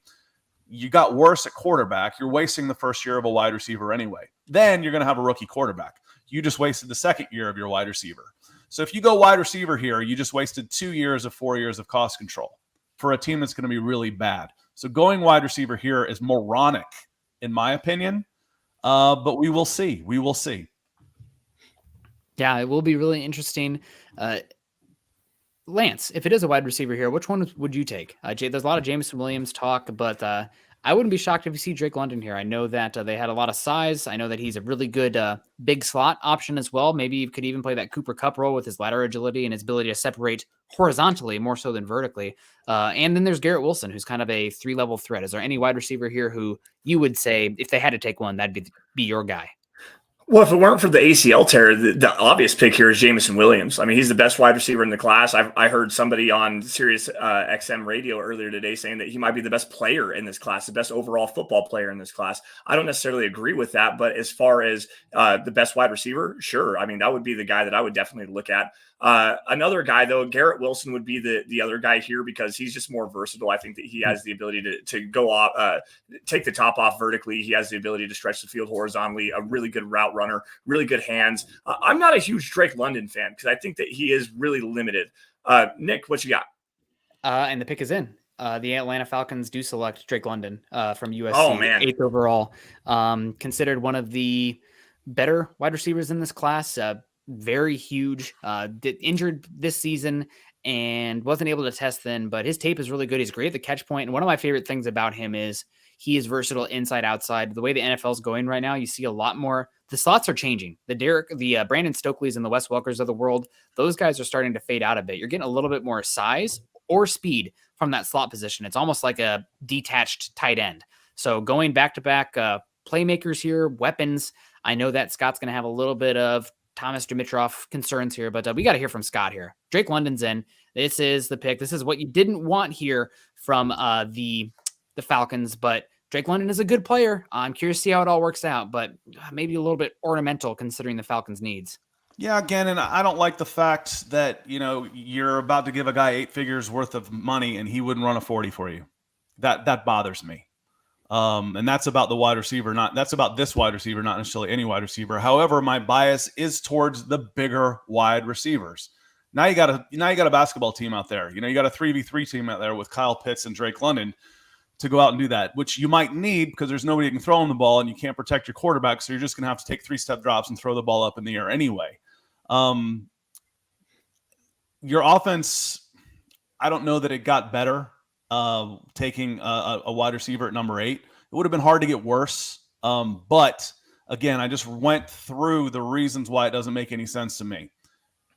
you got worse at quarterback. You're wasting the first year of a wide receiver anyway. Then you're going to have a rookie quarterback. You just wasted the second year of your wide receiver. So if you go wide receiver here, you just wasted 2 years of 4 years of cost control for a team that's going to be really bad. So going wide receiver here is moronic, in my opinion. But we will see. We will see. Yeah, it will be really interesting. Lance, if it is a wide receiver here, which one would you take? There's a lot of Jameson Williams talk, but I wouldn't be shocked if you see Drake London here. I know that they had a lot of size. I know that he's a really good big slot option as well. Maybe he could even play that Cooper Kupp role with his lateral agility and his ability to separate horizontally more so than vertically. And then there's Garrett Wilson, who's kind of a 3-level threat. Is there any wide receiver here who you would say, if they had to take one, that'd be your guy? Well, if it weren't for the ACL tear, the obvious pick here is Jameson Williams. I mean, he's the best wide receiver in the class. I heard somebody on Sirius XM radio earlier today saying that he might be the best player in this class, the best overall football player in this class. I don't necessarily agree with that, but as far as the best wide receiver, sure. I mean, that would be the guy that I would definitely look at. Another guy, though, Garrett Wilson would be the other guy here because he's just more versatile. I think that he has the ability to go off, take the top off vertically. He has the ability to stretch the field horizontally, a really good route runner, really good hands. I'm not a huge Drake London fan because I think that he is really limited. Nick, what you got? And the pick is in. The Atlanta Falcons do select Drake London from USC, oh, man. 8th overall. Considered one of the better wide receivers in this class. Very huge, injured this season and wasn't able to test then, but his tape is really good. He's great at the catch point. And one of my favorite things about him is he is versatile inside, outside. The way the NFL is going right now, you see a lot more. The slots are changing. The Brandon Stokeleys and the Wes Welkers of the world, those guys are starting to fade out a bit. You're getting a little bit more size or speed from that slot position. It's almost like a detached tight end. So going back-to-back playmakers here, weapons. I know that Scott's going to have a little bit of Thomas Dimitroff concerns here, but we got to hear from Scott here. Drake London's in. This is the pick. This is what you didn't want here from the Falcons, but Drake London is a good player. I'm curious to see how it all works out, but maybe a little bit ornamental considering the Falcons' needs. Yeah, again, and I don't like the fact that, you're about to give a guy 8 figures worth of money and he wouldn't run a 40 for you. That bothers me. And that's about the wide receiver, that's about this wide receiver, not necessarily any wide receiver. However, my bias is towards the bigger wide receivers. Now you got a basketball team out there. You got a 3v3 team out there with Kyle Pitts and Drake London to go out and do that, which you might need because there's nobody who can throw on the ball and you can't protect your quarterback. So you're just going to have to take 3-step drops and throw the ball up in the air anyway. Your offense, I don't know that it got better taking a wide receiver at number 8. It would have been hard to get worse. But again, I just went through the reasons why it doesn't make any sense to me.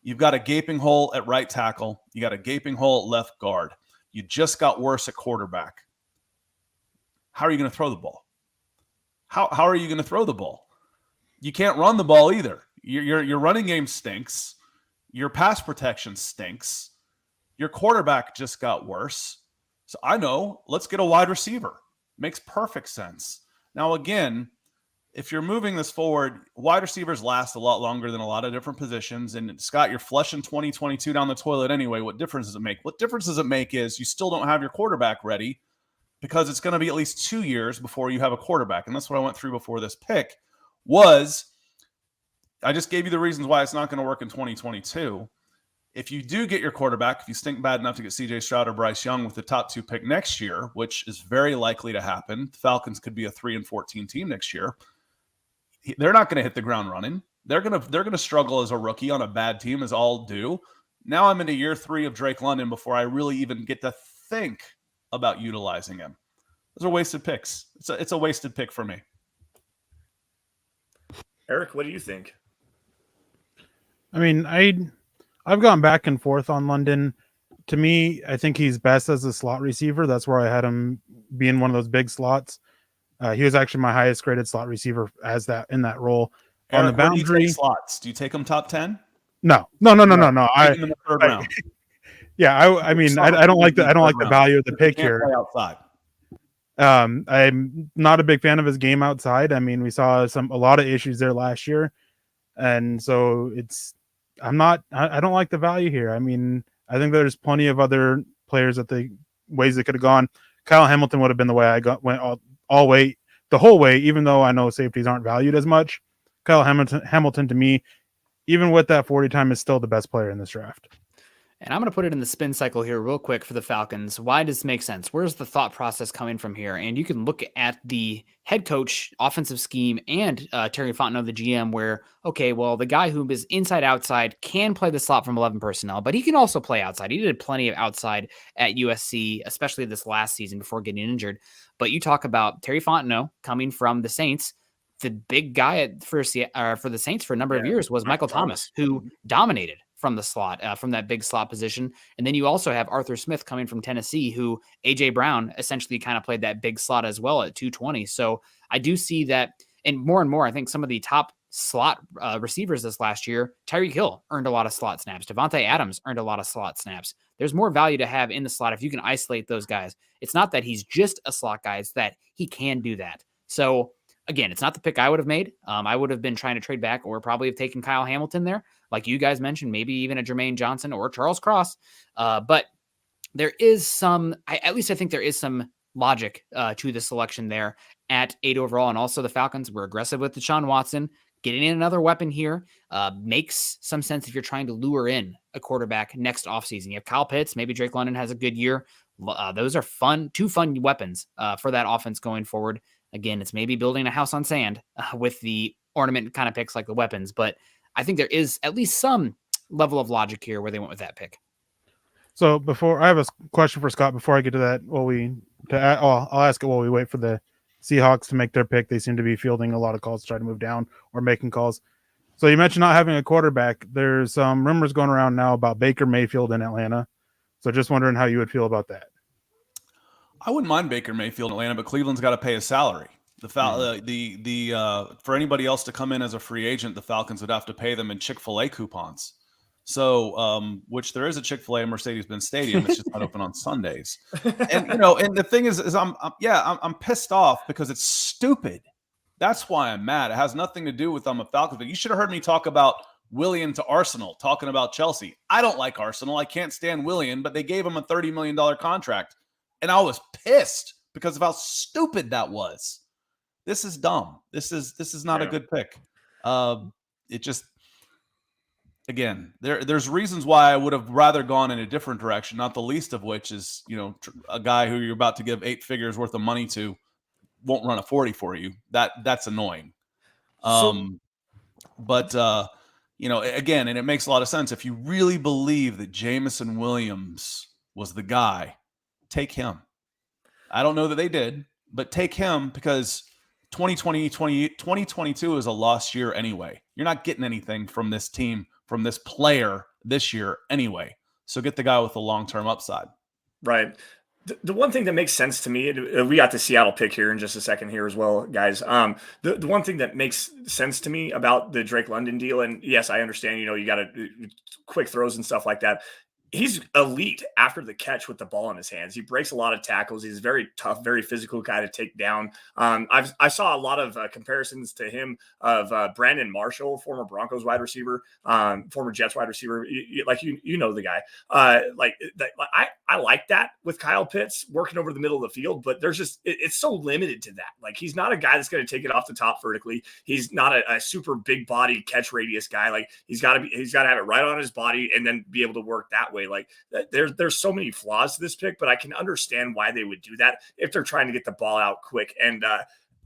You've got a gaping hole at right tackle. You got a gaping hole at left guard. You just got worse at quarterback. How are you going to throw the ball? How are you going to throw the ball? You can't run the ball either. Your running game stinks. Your pass protection stinks. Your quarterback just got worse. So I know, let's get a wide receiver. Makes perfect sense. Now, again, if you're moving this forward, wide receivers last a lot longer than a lot of different positions. And Scott, you're flushing 2022 down the toilet anyway. What difference does it make? What difference does it make is you still don't have your quarterback ready because it's going to be at least 2 years before you have a quarterback. And that's what I went through before this pick was I just gave you the reasons why it's not going to work in 2022. If you do get your quarterback, if you stink bad enough to get CJ Stroud or Bryce Young with the top 2 pick next year, which is very likely to happen, the Falcons could be a 3-14 team next year. They're not going to hit the ground running. They're going to struggle as a rookie on a bad team, as all do. Now I'm into year 3 of Drake London before I really even get to think about utilizing him. Those are wasted picks. It's a wasted pick for me. Eric, what do you think? I mean, I've gone back and forth on London. To me, I think he's best as a slot receiver. That's where I had him being one of those big slots. He was actually my highest graded slot receiver in that role. Eric, on the boundary, do you take slots? Do you take them top 10? No. Take them in the third round. Yeah, I mean, I don't like the value of the pick here. Play outside. I'm not a big fan of his game outside. I mean, we saw a lot of issues there last year, and so I don't like the value here. I mean, I think there's plenty of other players the ways they could have gone. Kyle Hamilton would have been the way I went the whole way, even though I know safeties aren't valued as much. Kyle Hamilton to me, even with that 40 time, is still the best player in this draft. And I'm going to put it in the spin cycle here real quick for the Falcons. Why does this make sense? Where's the thought process coming from here? And you can look at the head coach, offensive scheme, and Terry Fontenot, the GM, where, okay, well, the guy who is inside-outside can play the slot from 11 personnel, but he can also play outside. He did plenty of outside at USC, especially this last season before getting injured. But you talk about Terry Fontenot coming from the Saints. The big guy for the Saints for a number of years was Michael Thomas, who dominated from the slot, from that big slot position. And then you also have Arthur Smith coming from Tennessee, who A.J. Brown essentially kind of played that big slot as well at 220. So I do see that, and more, I think some of the top slot receivers this last year, Tyreek Hill earned a lot of slot snaps. Devontae Adams earned a lot of slot snaps. There's more value to have in the slot if you can isolate those guys. It's not that he's just a slot guy, it's that he can do that. So again, it's not the pick I would have made. I would have been trying to trade back or probably have taken Kyle Hamilton there. Like you guys mentioned, maybe even a Jermaine Johnson or Charles Cross. But there is at least I think there is some logic to the selection there at 8 overall. And also the Falcons were aggressive with Deshaun Watson. Getting in another weapon here makes some sense if you're trying to lure in a quarterback next offseason. You have Kyle Pitts, maybe Drake London has a good year. Those are two fun weapons for that offense going forward. Again, it's maybe building a house on sand with the ornament kind of picks like the weapons, but I think there is at least some level of logic here where they went with that pick. So I have a question for Scott before I get to that. I'll ask it while we wait for the Seahawks to make their pick. They seem to be fielding a lot of calls to try to move down or making calls. So you mentioned not having a quarterback. There's some rumors going around now about Baker Mayfield in Atlanta. So just wondering how you would feel about that. I wouldn't mind Baker Mayfield in Atlanta, but Cleveland's got to pay his salary. For anybody else to come in as a free agent, the Falcons would have to pay them in Chick-fil-A coupons. So, which there is a Chick-fil-A in Mercedes-Benz Stadium. It's just not open on Sundays. And and the thing is I'm pissed off because it's stupid. That's why I'm mad. It has nothing to do with I'm a Falcons. But you should have heard me talk about Willian to Arsenal, talking about Chelsea. I don't like Arsenal. I can't stand Willian, but they gave him a $30 million contract. And I was pissed because of how stupid that was. This is dumb. This is not a good pick. again, there's reasons why I would have rather gone in a different direction, not the least of which is, a guy who you're about to give 8 figures worth of money to won't run a 40 for you. That's annoying. But again, and it makes a lot of sense. If you really believe that Jamison Williams was the guy, take him. I don't know that they did, but take him because 2022 is a lost year anyway. You're not getting anything from this team, from this player this year anyway. So get the guy with the long-term upside. Right. The one thing that makes sense to me, we got the Seattle pick here in just a second here as well, guys. The one thing that makes sense to me about the Drake London deal, and yes, I understand, you got to quick throws and stuff like that. He's elite after the catch with the ball in his hands. He breaks a lot of tackles. He's a very tough, very physical guy to take down. I saw a lot of comparisons to him of Brandon Marshall, former Broncos wide receiver, former Jets wide receiver. You know the guy. I like that with Kyle Pitts working over the middle of the field, but it's so limited to that. Like, he's not a guy that's going to take it off the top vertically. He's not a super big body catch radius guy. Like, he's got to have it right on his body and then be able to work that way. Like, there's so many flaws to this pick, but I can understand why they would do that if they're trying to get the ball out quick. And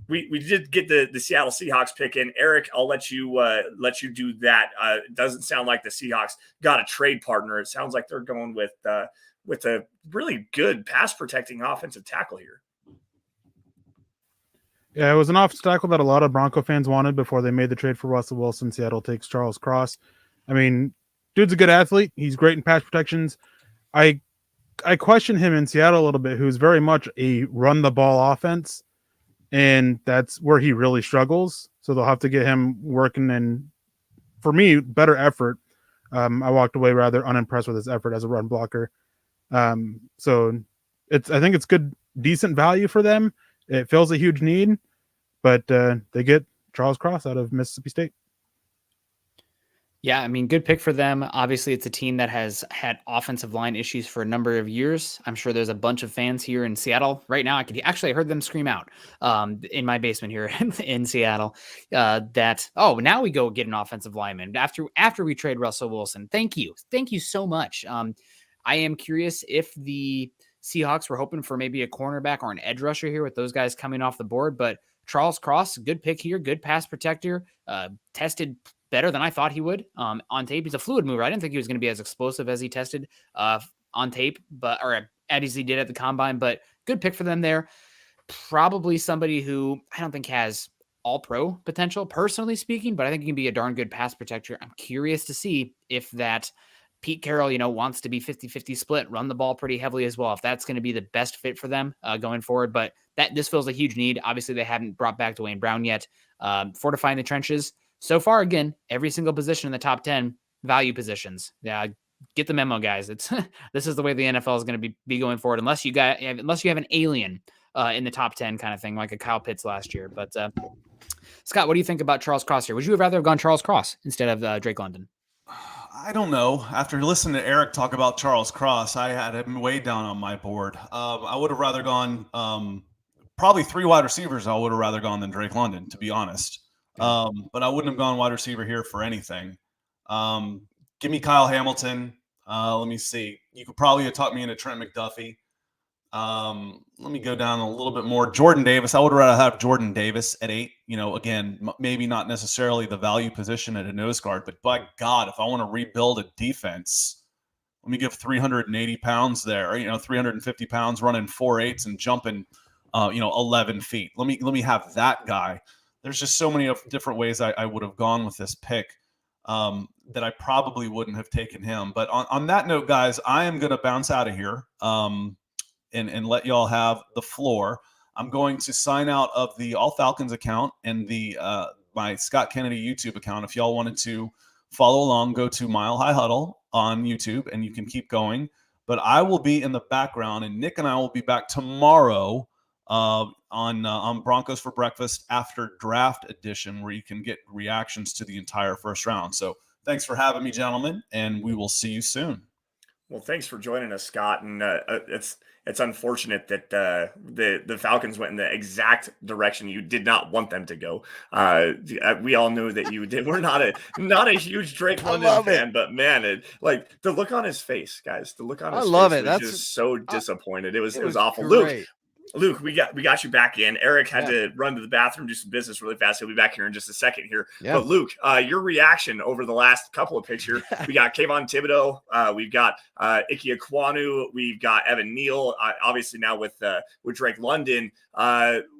we did get the Seattle Seahawks pick in. Eric, I'll let you do that. It doesn't sound like the Seahawks got a trade partner. It sounds like they're going with a really good pass protecting offensive tackle here. Yeah, it was an offensive tackle that a lot of Bronco fans wanted before they made the trade for Russell Wilson. Seattle takes Charles Cross. I mean, dude's a good athlete. He's great in pass protections. I question him in Seattle a little bit, who's very much a run the ball offense, and that's where he really struggles. So they'll have to get him working, and for me, better effort. I walked away rather unimpressed with his effort as a run blocker. So I think it's good, decent value for them. It fills a huge need, but they get Charles Cross out of Mississippi State. Yeah, I mean, good pick for them. Obviously, it's a team that has had offensive line issues for a number of years. I'm sure there's a bunch of fans here in Seattle right now. I heard them scream out in my basement here in Seattle now we go get an offensive lineman after we trade Russell Wilson. Thank you so much. I am curious if the Seahawks were hoping for maybe a cornerback or an edge rusher here with those guys coming off the board, but Charles Cross, good pick here, good pass protector, tested better than I thought he would on tape. He's a fluid mover. I didn't think he was going to be as explosive as he tested on tape, or as he did at the combine, but good pick for them there. Probably somebody who I don't think has all-pro potential, personally speaking, but I think he can be a darn good pass protector. I'm curious to see if that Pete Carroll, wants to be 50-50 split, run the ball pretty heavily as well, if that's going to be the best fit for them going forward. But this fills a huge need. Obviously, they haven't brought back Dwayne Brown yet. Fortifying the trenches. So far, again, every single position in the top 10, value positions. Yeah, get the memo, guys. This is the way the NFL is going to be going forward, unless you have an alien in the top 10 kind of thing, like a Kyle Pitts last year. But Scott, what do you think about Charles Cross here? Would you have rather have gone Charles Cross instead of Drake London? I don't know. After listening to Eric talk about Charles Cross, I had him way down on my board. I would have rather gone probably 3 wide receivers. I would have rather gone than Drake London, to be honest. But I wouldn't have gone wide receiver here for anything. Give me Kyle Hamilton. Let me see. You could probably have talked me into Trent McDuffie. Let me go down a little bit more. Jordan Davis. I would rather have Jordan Davis at 8. Again, maybe not necessarily the value position at a nose guard, but by God, if I want to rebuild a defense, let me give 380 pounds there, 350 pounds running 4.8s and jumping, 11 feet. Let me have that guy. There's just so many different ways I would have gone with this pick that I probably wouldn't have taken him. But on that note, guys, I am going to bounce out of here and let y'all have the floor. I'm going to sign out of the All Falcons account and the my Scott Kennedy YouTube account. If y'all wanted to follow along, go to Mile High Huddle on YouTube, and you can keep going. But I will be in the background, and Nick and I will be back tomorrow on Broncos for Breakfast after draft edition, where you can get reactions to the entire first round. So thanks for having me, gentlemen, and we will see you soon. Well, thanks for joining us, Scott. And it's unfortunate that the Falcons went in the exact direction you did not want them to go. We all knew that you did. We're not a huge Drake London fan, but man, like the look on his face, guys. The look on his face was just so disappointed. It was awful. Great. Luke, we got you back in. Eric had to run to the bathroom, do some business really fast. He'll be back here in just a second here. Yeah. But Luke, your reaction over the last couple of picks here. We got Kayvon Thibodeaux. We've got Ikwonu. We've got Evan Neal. Obviously now with Drake London.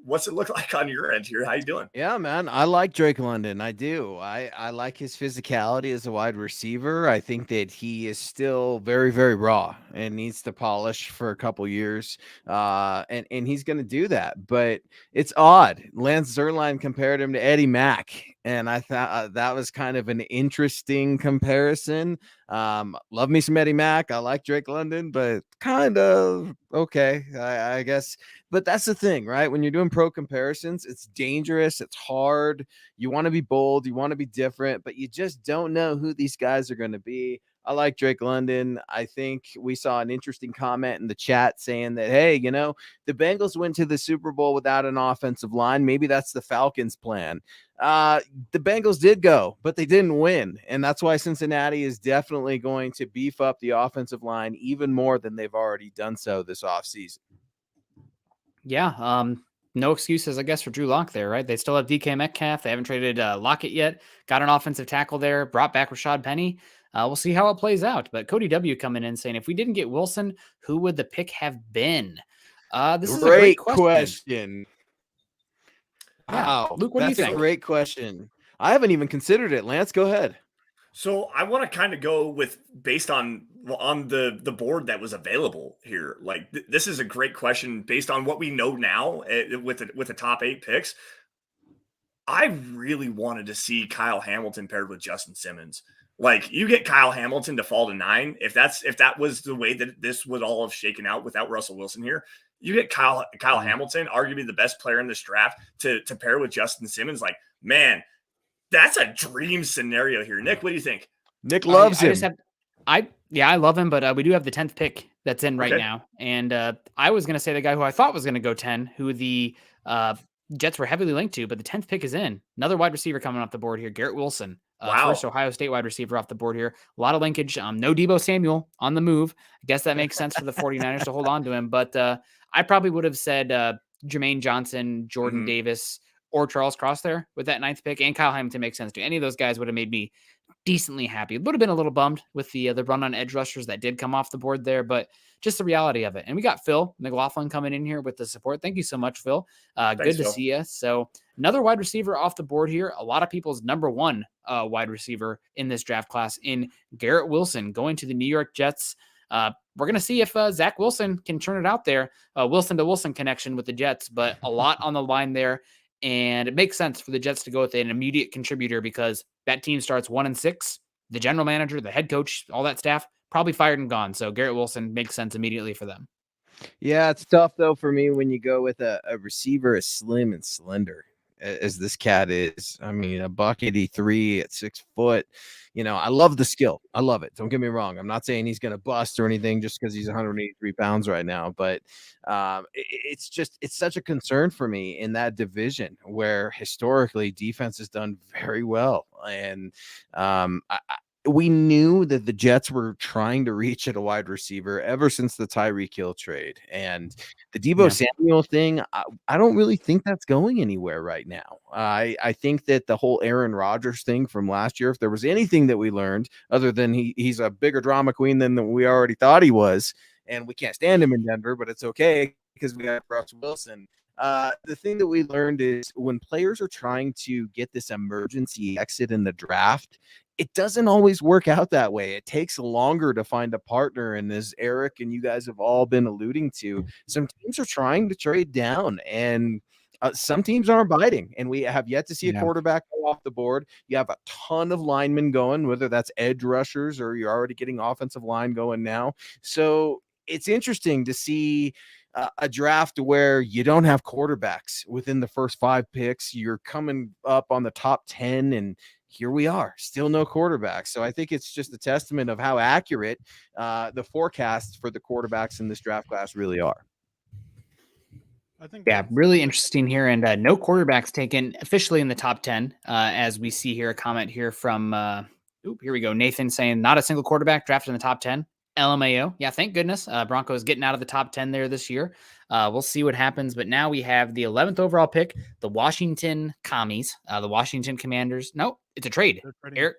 What's it look like on your end here? How you doing? Yeah, man. I like Drake London. I do. I like his physicality as a wide receiver. I think that he is still very, very raw and needs to polish for a couple years. And he's going to do that. But it's odd. Lance Zierlein compared him to Eddie Mack. And I thought that was kind of an interesting comparison. Love me some Eddie Mack. I like Drake London, but kind of okay, I guess. But that's the thing, right? When you're doing pro comparisons, it's dangerous. It's hard. You want to be bold. You want to be different, but you just don't know who these guys are going to be. I like Drake London. I think we saw an interesting comment in the chat saying that, hey, the Bengals went to the Super Bowl without an offensive line. Maybe that's the Falcons' plan. The Bengals did go, but they didn't win. And that's why Cincinnati is definitely going to beef up the offensive line even more than they've already done so this offseason. Yeah. No excuses, I guess, for Drew Lock there, right? They still have DK Metcalf. They haven't traded Lockett yet. Got an offensive tackle there. Brought back Rashad Penny. We'll see how it plays out. But Cody W coming in saying, if we didn't get Wilson, who would the pick have been? This is a great question. Wow. Yeah. Luke, what do you think? That's a great question. I haven't even considered it. Lance, go ahead. So I want to kind of go with based on the board that was available here. Like this is a great question based on what we know now with the top 8 picks. I really wanted to see Kyle Hamilton paired with Justin Simmons. Like you get Kyle Hamilton to fall to 9. If that was the way that this would all have shaken out without Russell Wilson here, you get Kyle Hamilton, arguably the best player in this draft, to pair with Justin Simmons. Like, man, that's a dream scenario here. Nick, what do you think? Nick loves him. I love him, but we do have the 10th pick that's in right now. And I was going to say the guy who I thought was going to go 10, who the Jets were heavily linked to, but the 10th pick is in. Another wide receiver coming off the board here, Garrett Wilson. First Ohio State wide receiver off the board here. A lot of linkage. No Deebo Samuel on the move. I guess that makes sense for the 49ers to hold on to him. But I probably would have said Jermaine Johnson, Jordan Davis, or Charles Cross there with that 9th pick. And Kyle Hamilton makes sense too. Any of those guys would have made me decently happy. Would have been a little bummed with the run on edge rushers that did come off the board there, but just the reality of it. And we got Phil McLaughlin coming in here with the support. Thank you so much, Phil. Good to see you. So another wide receiver off the board here. A lot of people's number 1 wide receiver in this draft class in Garrett Wilson going to the New York Jets. We're going to see if Zach Wilson can turn it out there. Wilson to Wilson connection with the Jets, but a lot on the line there. And it makes sense for the Jets to go with an immediate contributor because that team starts 1-6. The general manager, the head coach, all that staff probably fired and gone. So Garrett Wilson makes sense immediately for them. Yeah, it's tough though for me when you go with a receiver as slim and slender as this cat is. I mean, $183 at 6 foot. I love the skill. I love it. Don't get me wrong. I'm not saying he's going to bust or anything just because he's 183 pounds right now, but it's such a concern for me in that division where historically defense has done very well. And we knew that the Jets were trying to reach at a wide receiver ever since the Tyreek Hill trade. And the Deebo Samuel thing, I don't really think that's going anywhere right now. I think that the whole Aaron Rodgers thing from last year, if there was anything that we learned other than he's a bigger drama queen than we already thought he was, and we can't stand him in Denver, but it's okay because we got Russell Wilson. The thing that we learned is when players are trying to get this emergency exit in the draft, it doesn't always work out that way. It takes longer to find a partner. And as Eric and you guys have all been alluding to, some teams are trying to trade down and some teams aren't biting. And we have yet to see a quarterback go off the board. You have a ton of linemen going, whether that's edge rushers or you're already getting offensive line going now. So it's interesting to see a draft where you don't have quarterbacks within the first 5 picks. You're coming up on the top 10 and here we are, still no quarterback. So I think it's just a testament of how accurate the forecasts for the quarterbacks in this draft class really are. I think really interesting here, and no quarterbacks taken officially in the top 10, as we see here a comment here from here we go, Nathan saying not a single quarterback drafted in the top 10. LMAO, yeah, thank goodness. Broncos getting out of the top 10 there this year. We'll see what happens, but now we have the 11th overall pick, the Washington Commies, the Washington Commanders. No, it's a trade. Eric,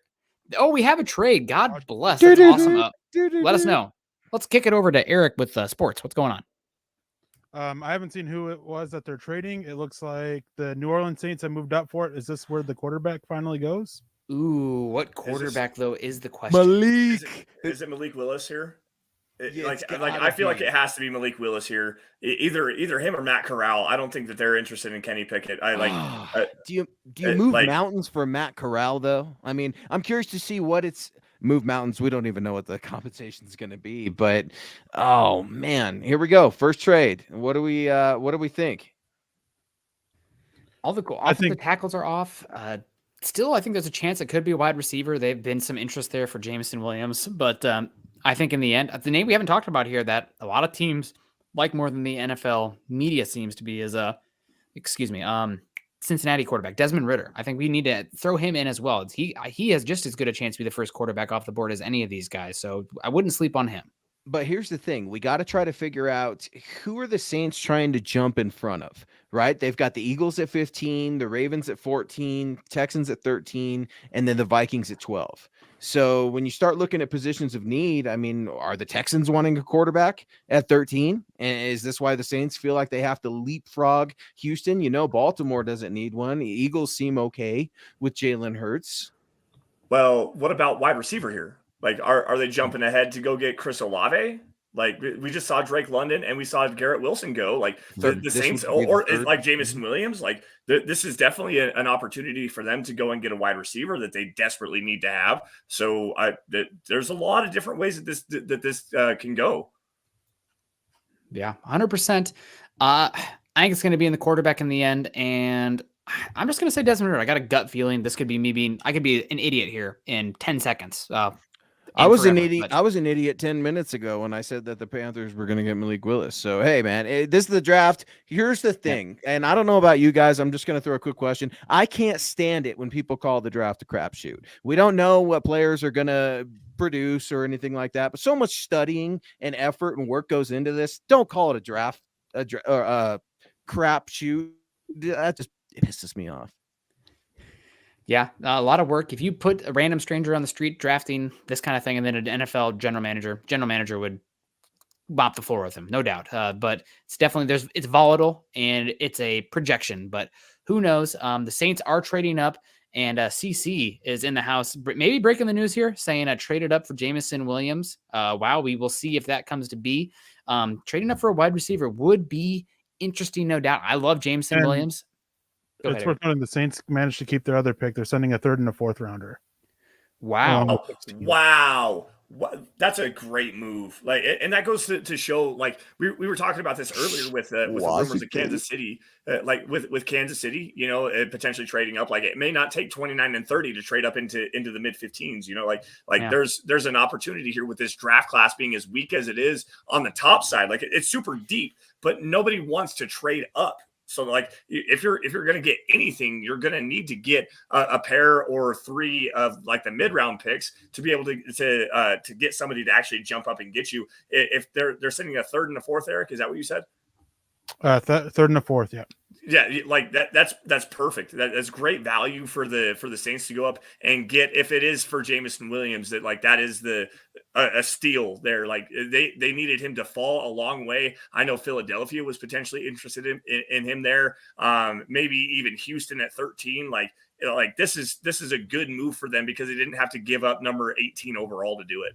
we have a trade. God bless. That's awesome. Let us know. Let's kick it over to Eric with sports. What's going on? I haven't seen who it was that they're trading. It looks like the New Orleans Saints have moved up for it. Is this where the quarterback finally goes? Ooh, what quarterback though is the question? Malik. Is it Malik Willis here? Yeah, I feel like it has to be Malik Willis here. Either him or Matt Corral. I don't think that they're interested in Kenny Pickett. Do you move mountains for Matt Corral though? I mean, I'm curious to see what it's move mountains. We don't even know what the compensation is going to be, but oh man, here we go. First trade. What do we think? All the tackles are off. Still, I think there's a chance it could be a wide receiver. They've been some interest there for Jameson Williams, but I think in the end, the name we haven't talked about here that a lot of teams like more than the NFL media seems to be is Cincinnati quarterback Desmond Ridder. I think we need to throw him in as well. He has just as good a chance to be the first quarterback off the board as any of these guys, so I wouldn't sleep on him. But here's the thing. We got to try to figure out who are the Saints trying to jump in front of, right? They've got the Eagles at 15, the Ravens at 14, Texans at 13, and then the Vikings at 12. So when you start looking at positions of need, I mean, are the Texans wanting a quarterback at 13? And is this why the Saints feel like they have to leapfrog Houston? Baltimore doesn't need one. The Eagles seem okay with Jalen Hurts. Well, what about wide receiver here? Like, are they jumping ahead to go get Chris Olave? Like, we just saw Drake London and we saw Garrett Wilson go. Like, the Saints or like Jameson Williams. Like, this is definitely an opportunity for them to go and get a wide receiver that they desperately need to have. So there's a lot of different ways that this can go. Yeah, 100%. I think it's going to be in the quarterback in the end, and I'm just going to say Desmond Ridder. I got a gut feeling this could be I could be an idiot here in 10 seconds. I was an idiot 10 minutes ago when I said that the Panthers were going to get Malik Willis. So, hey, man, this is the draft. Here's the thing. And I don't know about you guys. I'm just going to throw a quick question. I can't stand it when people call the draft a crapshoot. We don't know what players are going to produce or anything like that, but so much studying and effort and work goes into this. Don't call it a crapshoot. That just pisses me off. Yeah, a lot of work. If you put a random stranger on the street drafting this kind of thing, and then an NFL general manager would mop the floor with him, no doubt. But it's definitely it's volatile and it's a projection. But who knows? The Saints are trading up, and CC is in the house, maybe breaking the news here, saying traded up for Jameson Williams. Wow, we will see if that comes to be. Trading up for a wide receiver would be interesting, no doubt. I love Jameson Williams. It's worth noting the Saints managed to keep their other pick. They're sending a third and a fourth rounder. Wow. Wow. That's a great move. Like, and that goes to show, like, we were talking about this earlier with the rumors of Kansas City, like with Kansas City, potentially trading up. Like, it may not take 29 and 30 to trade up into the mid 15s, there's an opportunity here with this draft class being as weak as it is on the top side. Like, it's super deep, but nobody wants to trade up. So, like, if you're going to get anything, you're going to need to get a pair or three of like the mid-round picks to be able to get somebody to actually jump up and get you. If they're sending a third and a fourth, Eric, is that what you said? Third and a fourth, yeah. Yeah, like that's perfect. That's great value for the Saints to go up and get. If it is for Jameson Williams, that is a steal there. Like, they needed him to fall a long way. I know Philadelphia was potentially interested in him there. Maybe even Houston at 13. Like this is a good move for them because they didn't have to give up number 18 overall to do it.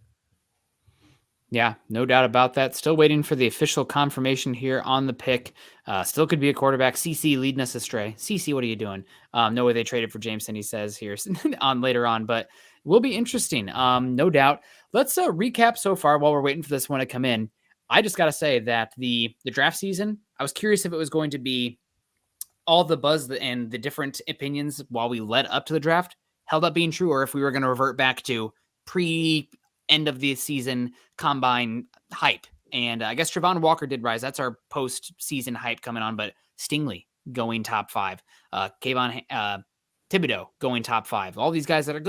Yeah, no doubt about that. Still waiting for the official confirmation here on the pick. Still could be a quarterback. CC leading us astray. CC, what are you doing? No way they traded for Jameson, he says here later on, but will be interesting. No doubt. Let's recap so far while we're waiting for this one to come in. I just got to say that the draft season, I was curious if it was going to be all the buzz and the different opinions while we led up to the draft held up being true, or if we were going to revert back to pre-end of the season combine hype. And I guess Trayvon Walker did rise. That's our post-season hype coming on. But Stingley going top 5. Thibodeaux going top 5. All these guys that are good.